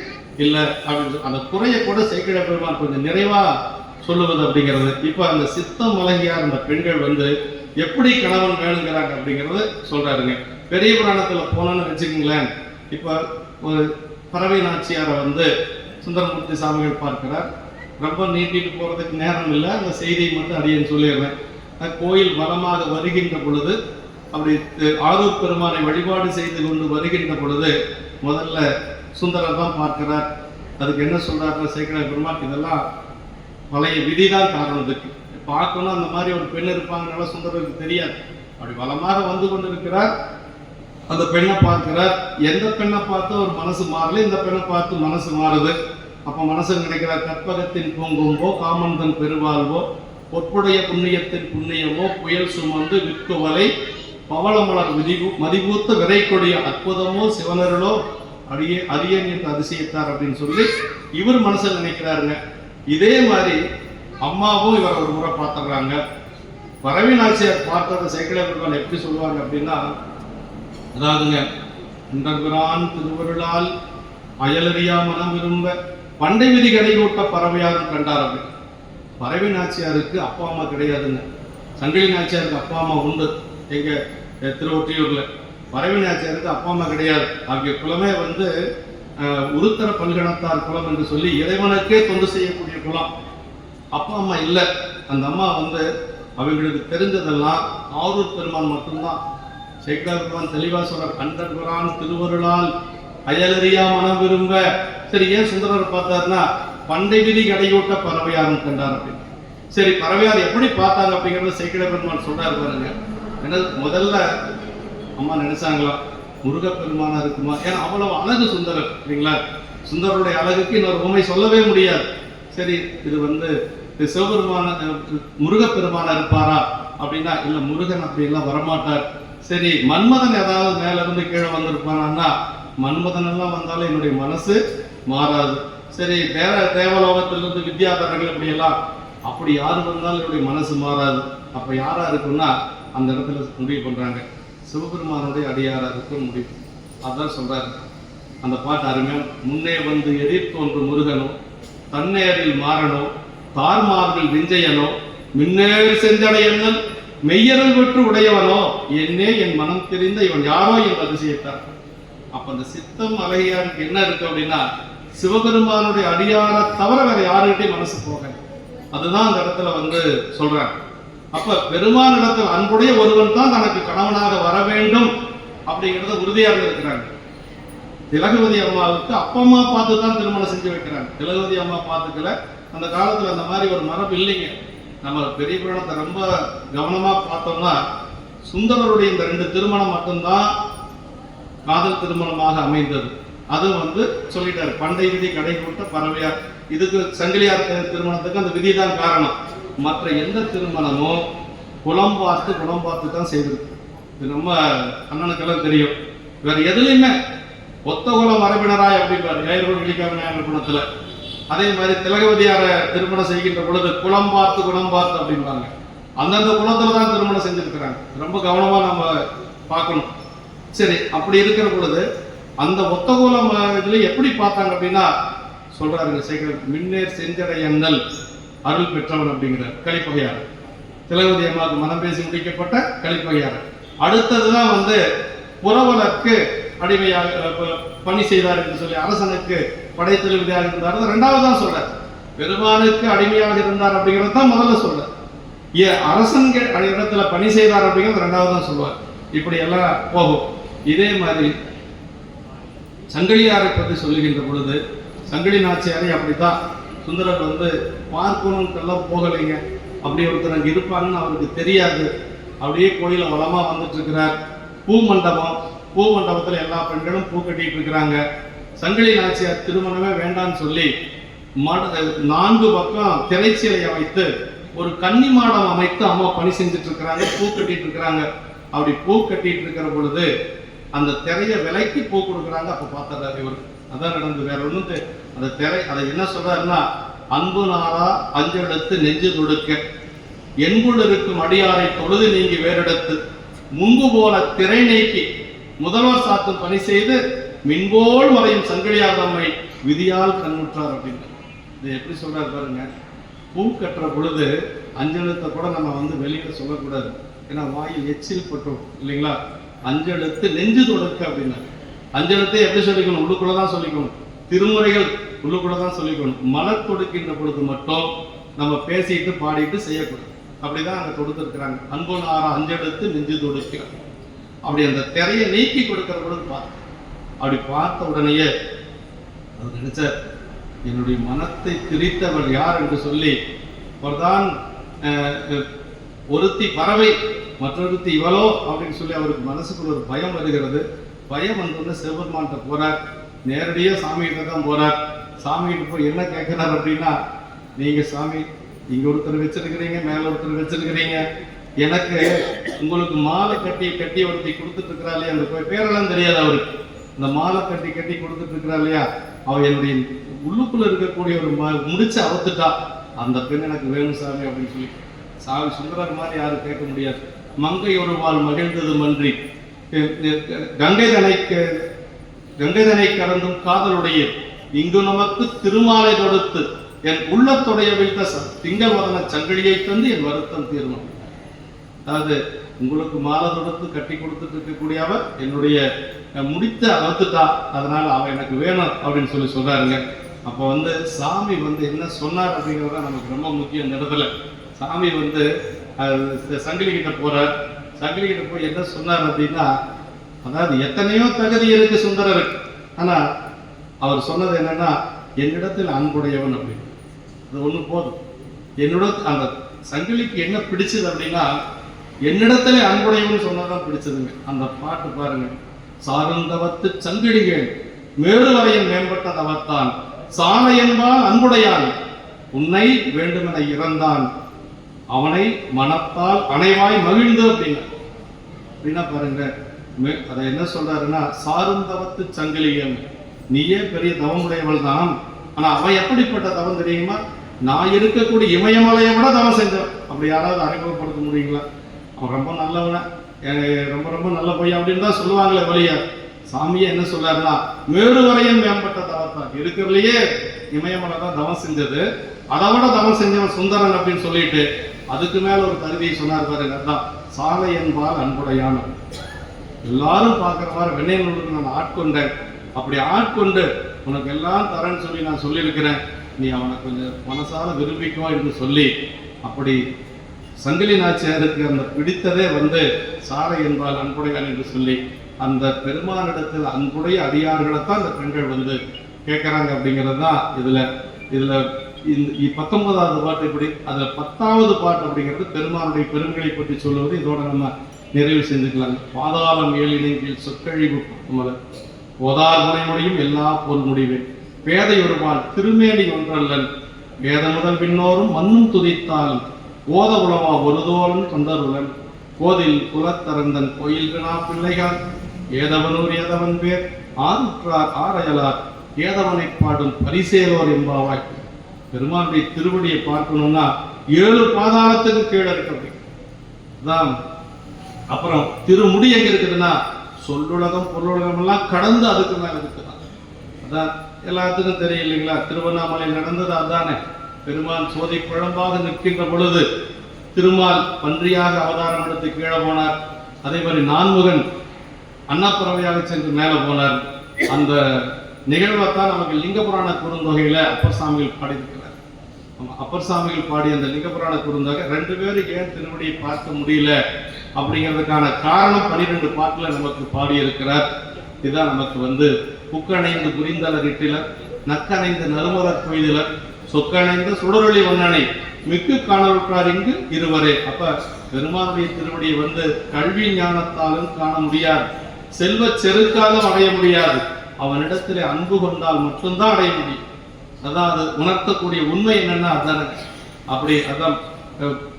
இல்லை அப்படின்னு அந்த குறையை கூட சேக்கிழ பெருமான் கொஞ்சம் நிறைவா சொல்லுவது அப்படிங்கிறது. இப்ப அந்த சித்தம் அழகியார் அந்த பெண்கள் எப்படி கணவன் வேணுங்கிறாங்க அப்படிங்கறது சொல்றாருங்க. பெரிய புராணத்துல போனோன்னு வச்சுக்கோங்களேன். இப்ப ஒரு பறவை நாச்சியாரை சுந்தரமூர்த்தி சாமிகள் பார்க்கிறார். ரொம்ப நீட்டிட்டு போறதுக்கு நேரம் இல்லை, அந்த செய்தியை மட்டும் அடியேன்னு சொல்லிடுறேன். கோயில் வளமாக வருகின்ற பொழுது அப்படி ஆரூர் பெருமானை வழிபாடு செய்து கொண்டு வருகின்ற பொழுது முதல்ல சுந்தரர் தான் பார்க்கிறார். அதுக்கு என்ன சொல்றாரு சேக்கிழ பெருமாள், இதெல்லாம் பழைய விதிதான் காரணத்துக்கு. பார்க்கணும் அந்த மாதிரி ஒரு பெண் இருப்பாங்கனால சுந்தரருக்கு தெரியாது. அப்படி வளமாக வந்து கொண்டு இருக்கிறார். அந்த பெண்ணை பார்க்கிறார். எந்த பெண்ணை பார்த்து ஒரு மனசு மாறல, இந்த பெண்ணை பார்த்து மனசு மாறுது. அப்ப மனசு நினைக்கிறார், கற்பகத்தின் பூங்கும்போ காமந்தன் பெருவாழ்வோ பொற்புடைய புண்ணியத்தின் புண்ணியமோ புயல் சுமந்து விற்குவலை பவளமலர் மதிபூத்த விரை கொடிய அற்புதமோ சிவனர்களோ அரியன் என்று அதிசயித்தார் அப்படின்னு சொல்லி இவர் மனசில் நினைக்கிறாருங்க. இதே மாதிரி அம்மாவும் இவரை ஒரு முறை பார்த்துடுறாங்க. பறவை நாச்சியார் பார்த்ததை சேக்கிழ பெருமாள் எப்படி சொல்லுவாங்க அப்படின்னா, அதாவதுங்க, இன்றபிரான் திருவருளால் அயலறியா மனம் விரும்ப பண்டை விதி கடையூட்ட பறவையாரும் கண்டார் அப்படின்னு. பறவை நாச்சியாருக்கு அப்பா அம்மா கிடையாதுங்க. சங்கிலி நாச்சியாருக்கு அப்பா அம்மா உண்டு எங்க திருவொற்றியூர்ல. பறவை நாச்சியாருக்கு அப்பா அம்மா கிடையாது. அவங்க குலமே உருத்தர பல்கணத்தார் குலம் என்று சொல்லி இறைவனுக்கே தொண்டு செய்யக்கூடிய குலம். அப்பா அம்மா இல்லை. அந்த அம்மா அவங்களுக்கு தெரிஞ்சதெல்லாம் ஆரூர் பெருமான் மட்டும்தான். சேக்கிழ பெருமான் தெளிவா சொல்றார், கண்டபிரான் திருவருளால் அயலறியா மனம் விரும்ப. சரி, ஏன் சுந்தரர் பார்த்தாருன்னா பண்டை விதி கடையூட்ட பறவையாரும் கண்டார் அப்படின்னு. சரி, பறவையார் எப்படி பார்த்தாங்க அப்படிங்கறத சேக்கிழ பெருமான் சொல்றாரு பாருங்க. என்ன முதல்ல அம்மா நினைச்சாங்களா முருகப்பெருமானா இருக்குமா? ஏன்னா அவ்வளவு அழகு சுந்தரர் இல்லைங்களா. சுந்தரருடைய அழகுக்கு இன்னொரு உண்மை சொல்லவே முடியாது. சரி, இது சிவபெருமான முருகப்பெருமானா இருப்பாரா அப்படின்னா இல்ல, முருகன் அப்படி எல்லாம் வரமாட்டார். சரி, மன்மதன் ஏதாவது மேல இருந்து கீழே வந்திருப்பானா? மன்மதன் எல்லாம் வந்தாலும் என்னுடைய மனசு மாறாது. சரி, தேவலோகத்திலிருந்து வித்யாதரர்கள் அப்படி எல்லாம் அப்படி யாரு வந்தாலும் என்னுடைய மனசு மாறாது. அப்ப யாரா இருக்குன்னா அந்த இடத்துல முடிவு பண்றாங்க, சிவபெருமானுடைய அடியாரா இருக்க முடிவு. அதான் சொல்றாரு அந்த பாட்டு அருமையா. முன்னே எதிர் தோன்று முருகனோ தன்னேரில் மாறனோ தார்மார்கள் விஞ்சையனோ மின்னேறு செஞ்சடையன்னல் மெய்யரல் வெற்று உடையவனோ என்னே என் மனம் தெரிந்த இவன் யாரோ என்று அதிசயித்தார். அப்ப அந்த சித்தம் அழகியாருக்கு என்ன இருக்கு அப்படின்னா, சிவபெருமானுடைய அடியாரை தவிர வேற யாருக்கிட்டையும் மனசு போக. அதுதான் அந்த இடத்துல சொல்றாங்க. அப்ப பெருமான் இடத்தில் அன்புடைய ஒருவன் தான் தனக்கு கணவனாக வர வேண்டும் அப்படிங்கிறத உறுதியாக இருக்கிறாங்க. திலகவதி அம்மாவுக்கு அப்பா அம்மா பார்த்து தான் திருமணம் செஞ்சு வைக்கிறாங்க. திலகவதி அம்மா பார்த்துக்கல. அந்த காலத்துல அந்த மாதிரி ஒரு மரபு இல்லைங்க. நம்ம பெரிய புராணத்தை ரொம்ப கவனமா பார்த்தோம்னா சுந்தரருடைய இந்த 2 திருமணம் மட்டும்தான் காதல் திருமணமாக அமைந்தது. அது சொல்லிட்டாரு, பண்டை விதி கடைக்கூட்ட பறவையார். இதுக்கு சங்கிலியார் திருமணத்துக்கு அந்த விதி தான் காரணம். மற்ற எந்த திருமணமும் குலம் பார்த்து தான் செய்திருக்கு. இது நம்ம அண்ணனுக்கெல்லாம் தெரியும். வேற எதுலையுமே ஒத்த குலம் மரபினராய் அப்படின்றாரு ஏழு குணத்துல. அதே மாதிரி திலகவதியார திருமணம் செய்கின்ற பொழுது குலம் பார்த்து அப்படின்பாங்க. அந்தந்த குலத்துல தான் திருமணம் செஞ்சிருக்கிறாங்க. ரொம்ப கவனமா நம்ம பார்க்கணும். சரி, அப்படி இருக்கிற பொழுது அந்த ஒத்த குலம் இதுல எப்படி பார்த்தாங்க அப்படின்னா சொல்றாருங்க சேகர், மின்னேர் செஞ்சடையன்னல் அருள் பெற்றவன் அப்படிங்கிறார் கலிப்பகையார். திலகவதி அம்மாவுக்கு மனம் பேசி முடிக்கப்பட்ட கலிப்பகையார். அடுத்ததுதான் புறவலருக்கு அடிமையாக பணி செய்தார் என்று சொல்லி அரசனுக்கு படைத்தளபதியாக இருந்தார். 2வது தான் சொல்றார். பெருமானுக்கு அடிமையாக இருந்தார் அப்படிங்கிறது தான் முதல்ல சொல்றார். அரசன் இடத்துல பணி செய்தார் அப்படிங்கிறது 2வது தான் சொல்வார். இப்படி எல்லாம் போகும். இதே மாதிரி சங்கிலியாரை பற்றி சொல்லுகின்ற பொழுது சங்கிலி நாச்சியாரை அப்படித்தான் சுந்தரர் வந்து பார்க்கணும்னுக்கெல்லாம் போகலைங்க. அப்படி ஒருத்தர் அங்கே இருப்பாங்கன்னு அவருக்கு தெரியாது. அப்படியே கோயில வளமா வந்துட்டு இருக்கிறார். பூ மண்டபத்தில் எல்லா பெண்களும் பூ கட்டிட்டு இருக்கிறாங்க. சங்கிலி நாச்சியார் திருமணமே வேண்டான்னு சொல்லி 4 பக்கம் திரைச்சீலையை வைத்து ஒரு கன்னி மாடம் அமைத்து அம்மா பணி செஞ்சுட்டு இருக்கிறாங்க, பூ கட்டிட்டு இருக்கிறாங்க. அப்படி பூ கட்டிட்டு இருக்கிற பொழுது அந்த திரைய விலைக்கு பூ கொடுக்குறாங்க. அப்ப பார்த்தாரு இவர். அதான் நடந்தது, வேற ஒண்ணும். அந்த திரை அதை என்ன சொல்றாருன்னா, அன்பு நாரா அஞ்செழுத்து நெஞ்சு தொடுக்க என்புள் இருக்கும் அடியாரை தொழுது நீங்கி வேறெடுத்து முன்பு போல திரை நீக்கி முதல்வர் சாத்தும் பணி செய்து மின்போல் வரையும் சங்கிலியார் தம்மை விதியால் கண்ணுற்றார் அப்படின்னு. இது எப்படி சொல்றாரு பாருங்க. பூ கட்டுற பொழுது அஞ்செழுத்தை கூட நம்ம வந்து வெளியில சொல்லக்கூடாது, ஏன்னா வாயில் எச்சில் பட்டோம் இல்லைங்களா. அஞ்செழுத்து நெஞ்சு தொடுக்க அப்படின்னா அஞ்செழுத்தை எப்படி சொல்லிக்கணும்? உள்ளுக்குள்ளதான் சொல்லிக்கணும். திருமுறைகள் உள்ளுக்குள்ளதான் சொல்லிக்கணும். மலர் தொடுக்கின்ற பொழுது மட்டும் நம்ம பேசிட்டு பாடிட்டு செய்யக்கூடாது. அப்படிதான் அங்க தொடுத்திருக்கிறாங்க. அன்பு நாரா அஞ்செழுத்து நெஞ்சு தொடுக்க. அப்படி அந்த திரையை நீக்கி கொடுக்கிற பொழுது அப்படி பார்த்த உடனேயே அவர் நினைச்ச, என்னுடைய மனத்தை திரித்தவர் யார் என்று சொல்லி, அவர்தான் ஒருத்தி பறவை மற்றொருத்தி இவளோ அப்படின்னு சொல்லி அவருக்கு மனசுக்குள்ள ஒரு பயம் வருகிறது. பயம் வந்தோடனே சிவபெருமான்கிட்ட போறார். நேரடியா சாமி கிட்ட தான் போறார். சாமி கிட்ட போய் என்ன கேட்கிறார் அப்படின்னா, நீங்க சாமி இங்க ஒருத்தர் வச்சிருக்கிறீங்க, மேல ஒருத்தர் வச்சிருக்கிறீங்க, எனக்கு உங்களுக்கு மாலை கட்டி ஒருத்தி கொடுத்துட்டு இருக்கிறா இல்லையா, அந்த பேரெல்லாம் தெரியாது அவருக்கு. இந்த மாலை கட்டி கொடுத்துட்டு இருக்கிறா இல்லையா, அவ என்னுடைய உள்ளுக்குள்ள இருக்கக்கூடிய ஒரு முடிச்சு அவுத்துட்டா, அந்த பெண் எனக்கு வேணும் சாமி அப்படின்னு சொல்லி. சாமி சுந்தரர் மாதிரி யாரும் கேட்க முடியாது. மங்கை ஒரு வாழ் மகிழ்ந்தது மன்றி கங்கைதனை கடந்தும் காதலுடைய இங்கு நமக்கு திருமாலை தொடுத்து என் உள்ளத்துடைய வீழ்த்த திங்கள் வதன சங்கிலியை தந்து என் வருத்தம் தீர்ணும். அதாவது உங்களுக்கு மாலை தொடுத்து கட்டி கொடுத்துட்டு இருக்கக்கூடிய அவர் என்னுடைய முடித்த அவுத்துட்டா, அதனால அவ எனக்கு வேணும் அப்படின்னு சொல்லி சொல்றாருங்க. அப்போ வந்து சாமி வந்து என்ன சொன்னார் அப்படிங்கிறத நமக்கு ரொம்ப முக்கியம். இந்த இடத்துல சாமி வந்து சங்கிலி கிட்ட போறார். சங்கிலி கிட்ட போய் என்ன சொன்னார் அப்படின்னா, அதாவது எத்தனையோ தகுதி இருக்கு சுந்தரருக்கு, ஆனா அவர் சொன்னது என்னன்னா, என்னிடத்தில் அன்புடையவன் அப்படின்னு. அது ஒண்ணு போதும். என்னோட அந்த சங்கிலிக்கு என்ன பிடிச்சது அப்படின்னா, என்னிடத்துல அன்புடையவன் சொன்னதான் பிடிச்சதுங்க. அந்த பாட்டு பாருங்க. சார்ந்தவத்து சங்கிலிகள் மேடுவரையின் மேம்பட்ட தவத்தான் சாலை என்பால் அன்புடையான் உன்னை வேண்டுமென இறந்தான் அவனை மனத்தால் அனைவாய் மகிழ்ந்து அப்படின்னா பாருங்க. அதை என்ன சொல்றாருன்னா, சாருந்தவத்து சங்கிலிகள், நீயே பெரிய தவமுடையவள் தான், ஆனா அவன் எப்படிப்பட்ட தவம் தெரியுமா, நான் இருக்கக்கூடிய இமயமலையை விட தவம் செஞ்சவன். அப்படி யாராவது அறிமுகப்படுத்த முடியுங்களா? அவன் ரொம்ப நல்லவன, ரொம்ப ரொம்ப நல்ல பையன் அப்படின்னு தான் சொல்லுவாங்களே வழிய. சாமியே என்ன சொல்றாருன்னா, மேடுவரையும் மேம்பட்ட தவத்தான், இருக்கிறதுலயே இமயமலை தான் தவம் செஞ்சது, அதை விட தவம் செஞ்சவன் சுந்தரன் அப்படின்னு சொல்லிட்டு அதுக்கு மேல ஒரு கருவியை சொன்னார் பாருங்க. அதான் சாலை என்பால் அன்புடையான. எல்லாரும் பார்க்குற மாதிரி வெண்ணெய் நூலுக்கு நான் ஆட்கொண்டேன். அப்படி ஆட்கொண்டு உனக்கு எல்லாம் தரேன்னு சொல்லி நான் சொல்லியிருக்கிறேன், நீ அவனை கொஞ்சம் மனசால விரும்பிக்கோ என்று சொல்லி, அப்படி சங்கிலி நாச்சியாருக்கு அந்த பிடித்ததே வந்து சாலை என்பால் அன்புடையான் என்று சொல்லி, அந்த பெருமானிடத்தில் அன்புடைய அடியார்களைத்தான் இந்த பெண்கள் வந்து கேட்கறாங்க அப்படிங்கிறது தான் இதுல 19வது பாட்டு. இப்படி அதுல 10வது பாட்டு அப்படிங்கிறது பெருமானுடைய பெருமைகளை பற்றி சொல்லுவது. இதோட நம்ம நிறைவு செஞ்சுக்கலாம். பாதாளம் ஏழினின் கீழ் சொற்கழிவு ஓதார் முறைமுடியும் எல்லா பொருள் முடிவே பேதை ஒருவாள் திருமேனி ஒன்றல்லன் வேத முதல் பின்னோரும் மண்ணும் துதித்தாலும் ஓத உலவா ஒருதோரன் தொண்டருளன் கோதில் குலத்தரந்தன் கோயில் வினா பிள்ளைகள் ஏதவனூர் ஏதவன் பேர் ஆறுற்றார் ஆரையலார் ஏதவனை பாடும் பரிசேலோர் என்பாவாய். பெருமானுடைய திருவடியை பார்க்கணும்னா 7 பாதாளத்துக்கு கீழே இருக்கு. அப்புறம் திருமுடி எங்க இருக்குதுன்னா, சொல்லுலகம் பொருளுலகம் எல்லாம் கடந்து அதுக்கு மேல இருக்குதான். அதான் எல்லாத்துக்கும் தெரியும் இல்லைங்களா, திருவண்ணாமலை நடந்தது அதானே. பெருமான் சோதி குழம்பாக நிற்கின்ற பொழுது திருமால் பன்றியாக அவதாரம் எடுத்து கீழே போனார். அதே மாதிரி நான்முகன் அன்னப்பறவையாக சென்று மேலே போனார். அந்த நிகழ்வைத்தான் நமக்கு லிங்க புராண குறுந்தொகையில அப்பர் சாமிகள் பாடியிருக்கிறார். அப்பர் சாமிகள் பாடி அந்த லிங்க புராண குறுந்தொகை 2 பேரும் ஏன் திருவடியை பார்க்க முடியல அப்படிங்கிறதுக்கான காரணம் 12 பாட்டுல நமக்கு பாடியிருக்கிறார். இதுதான் நமக்கு வந்து புக்கணைந்து புரிந்தலரிட்டில நக்கணைந்த நறுமலர் கொய்திலர் சொக்கணைந்த சுடரொளி வண்ணனை மிக்கு காணலுற்றார் இங்கு இருவரே. அப்ப பெருமானுடைய திருவடியை வந்து கல்வி ஞானத்தாலும் காண முடியாது, செல்வ செருக்காலும் அடைய முடியாது. அவனிடத்திலே அன்பு கொண்டால் மட்டும்தான் அடைய முடியும். அதான் அது உணர்த்தக்கூடிய உண்மை என்னன்னா அதான. அப்படி அதான்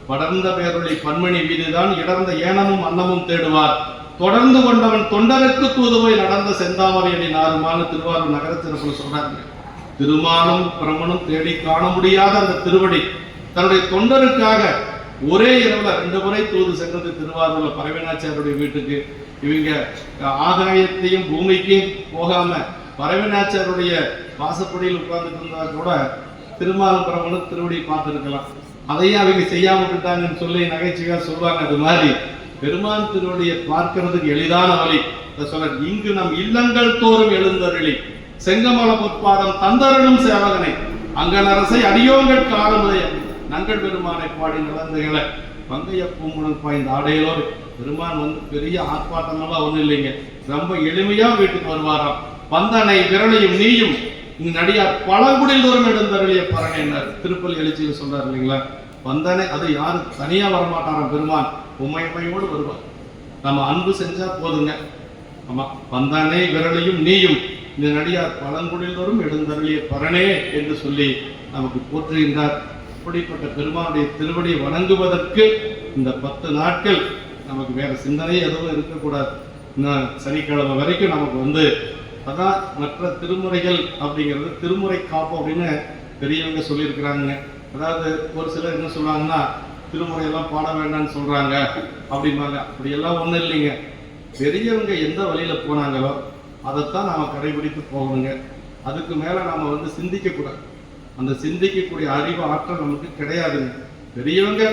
படர்ந்த பேரொழி பன்மணி வீடுதான் இடர்ந்த ஏனமும் அன்னமும் தேடுவார், தொடர்ந்து கொண்டவன் தொண்டருக்கு தூதுவோய் நடந்த செந்தாமரை அடி நாருமான திருவாரூர் நகர சிறப்புல சொல்றாங்க. திருமாலும் பிரமனும் தேடி காண முடியாத அந்த திருவடி தன்னுடைய தொண்டருக்காக ஒரே இரவுல 2 முறை தூது சென்றது. திருவாரூர்ல பரவினாச்சாருடைய வீட்டுக்கு இவங்க ஆகாயத்தையும் பூமிக்கையும் போகாம பரவினாச்சாருடைய வாசப்படியில் உட்கார்ந்துட்டு இருந்தா கூட திருமாலும் பிரமனும் திருவடி பார்த்துருக்கலாம். அதையும் அவங்க செய்யாம விட்டாங்கன்னு சொல்லி நகைச்சுவையா சொல்லுவாங்க. அது மாதிரி பெருமான் திருவடியை பார்க்கிறதுக்கு எளிதான வழி சொல்ற. இங்கு நம் இல்லங்கள் தோறும் எழுந்தருளி செங்கமல பொற்பாதம் தந்தருளும் சேவகனை அங்கனரசை அடியோங்கள் காலமுடைய நங்கள் பெருமானை பாடி நடந்துகளை பங்கைய பூங்குணம் பாய்ந்த ஆடையிலோடு பெருமான் வந்து பெரிய ஆர்ப்பாட்டமெல்லாம் ஒண்ணும் இல்லைங்க. ரொம்ப எளிமையா வீட்டுக்கு வருவாராம். பந்தனை விரலையும் நீயும் இங்கு நடிகார் பழங்குடில் தோறும் எழுந்தருளிய பரணையினர் திருப்பல் எழுச்சியில் சொல்றாரு இல்லைங்களா. வந்தனை அது யாரு தனியா வரமாட்டாராம், பெருமான் உமையோடு வருவார். நம்ம அன்பு செஞ்சா போதுங்க. ஆமா, வந்தனை விரலையும் நீயும் இந்த நடிகார் பழங்குடில் தோறும் எழுந்தருளிய பரணே என்று சொல்லி நமக்கு போற்றுகின்றார். அப்படிப்பட்ட பெருமானுடைய திருவடியை வணங்குவதற்கு இந்த 10 நாட்கள் நமக்கு வேற சிந்தனை எதுவும் இருக்கக்கூடாது. இன்னும் சனிக்கிழமை வரைக்கும் நமக்கு வந்து அதான் மற்ற திருமுறைகள் அப்படிங்கிறது திருமுறை காப்பு அப்படின்னு பெரியவங்க சொல்லியிருக்கிறாங்க. அதாவது ஒரு சிலர் என்ன சொல்றாங்கன்னா திருமுறையெல்லாம் பாட வேண்டாம்னு சொல்றாங்க அப்படிம்பாங்க. அப்படியெல்லாம் ஒன்றும் இல்லைங்க. பெரியவங்க எந்த வழியில போனாங்களோ அதைத்தான் நாம கடைபிடித்து போகணுங்க. அதுக்கு மேல நாம வந்து சிந்திக்க கூடாது. அந்த சிந்திக்கக்கூடிய அறிவு ஆற்றல் நமக்கு கிடையாதுங்க. பெரியவங்க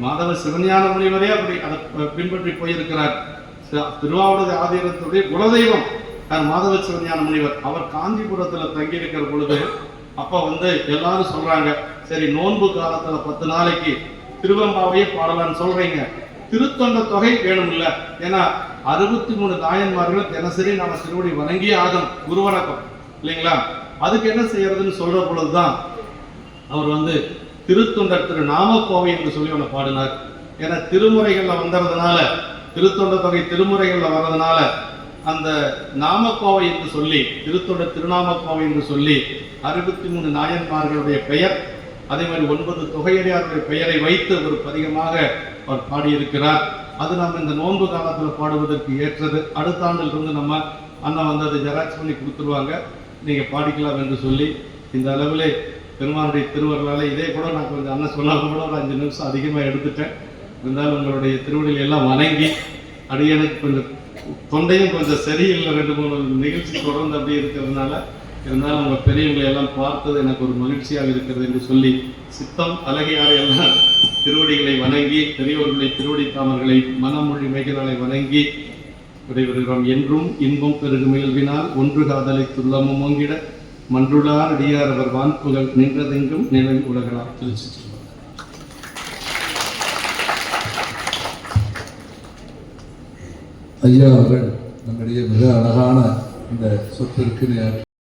மாதவ சிவஞான முனிவரே அப்படி அதை பின்பற்றி போயிருக்கிறார். திருவாவூர் ஆதீனத்துடைய குலதெய்வம் மாதவ சிவஞான முனிவர். அவர் காஞ்சிபுரத்துல தங்கி இருக்கிற பொழுது அப்ப வந்து எல்லாரும் சொல்றாங்க, சரி நோன்பு காலத்துல 10 நாளைக்கு திருவெம்பாவையே பாடலான்னு சொல்றீங்க, திருத்தொண்ட தொகை வேணும் இல்ல, ஏன்னா 63 நாயன்மார்கள் தினசரி நாம திருவடி வணங்கி ஆகணும், குருவணக்கம் இல்லைங்களா. அதுக்கு என்ன செய்யறதுன்னு சொல்ற பொழுதுதான் அவர் வந்து திருத்தொண்டர் திரு நாமக்கோவை என்று சொல்லி அவனை பாடினார். ஏன்னா திருமுறைகள்ல வந்ததுனால, திருத்தொண்ட தொகை திருமுறைகள்ல வர்றதுனால அந்த நாமக்கோவை என்று சொல்லி திருத்தொண்டர் திருநாமக்கோவை என்று சொல்லி 63 நாயன்மார்களுடைய பெயர், அதே மாதிரி 9 தொகையடியாருடைய பெயரை வைத்து ஒரு பதிகமாக அவர் பாடியிருக்கிறார். அது நம்ம இந்த நோன்பு காலத்தில் பாடுவதற்கு ஏற்றது. அடுத்த ஆண்டில் இருந்து நம்ம அண்ணன் வந்து அதை ஜெராக்ஸ் பண்ணி கொடுத்துருவாங்க, நீங்க பாடிக்கலாம் என்று சொல்லி இந்த அளவிலே பெருமானுடைய திருவருளால இதே கூட நான் கொஞ்சம் அண்ணன் சொன்னாலும் கூட ஒரு 5 நிமிஷம் அதிகமாக எடுத்துட்டேன். இருந்தாலும் உங்களுடைய திருவடிகளை எல்லாம் வணங்கி அடியனுக்கு கொஞ்சம் தொண்டையும் கொஞ்சம் சரியில்லை, 2-3 நிகழ்ச்சி தொடர்ந்து அப்படி இருக்கிறதுனால, இருந்தாலும் உங்கள் பெரியவங்களை எல்லாம் பார்த்தது எனக்கு ஒரு மகிழ்ச்சியாக இருக்கிறது என்று சொல்லி சித்தம் அழகியாரை எல்லாம் திருவடிகளை வணங்கி பெரியவர்களை திருவடி தாமர்களை மனமொழி மைகளாலை வணங்கி விடைபெறுகிறோம். என்றும் இன்பம் பெருகு முயல்வினால் ஒன்று காதலை துள்ளமும் ஓங்கிட மன்றுளார் அடியார் அவர் வான்புகள் நின்றதெங்கும் நிலை உலகலாம். திருச்சி ஐயா அவர்கள் நம்முடைய மிக அழகான இந்த சொற்பிற்கு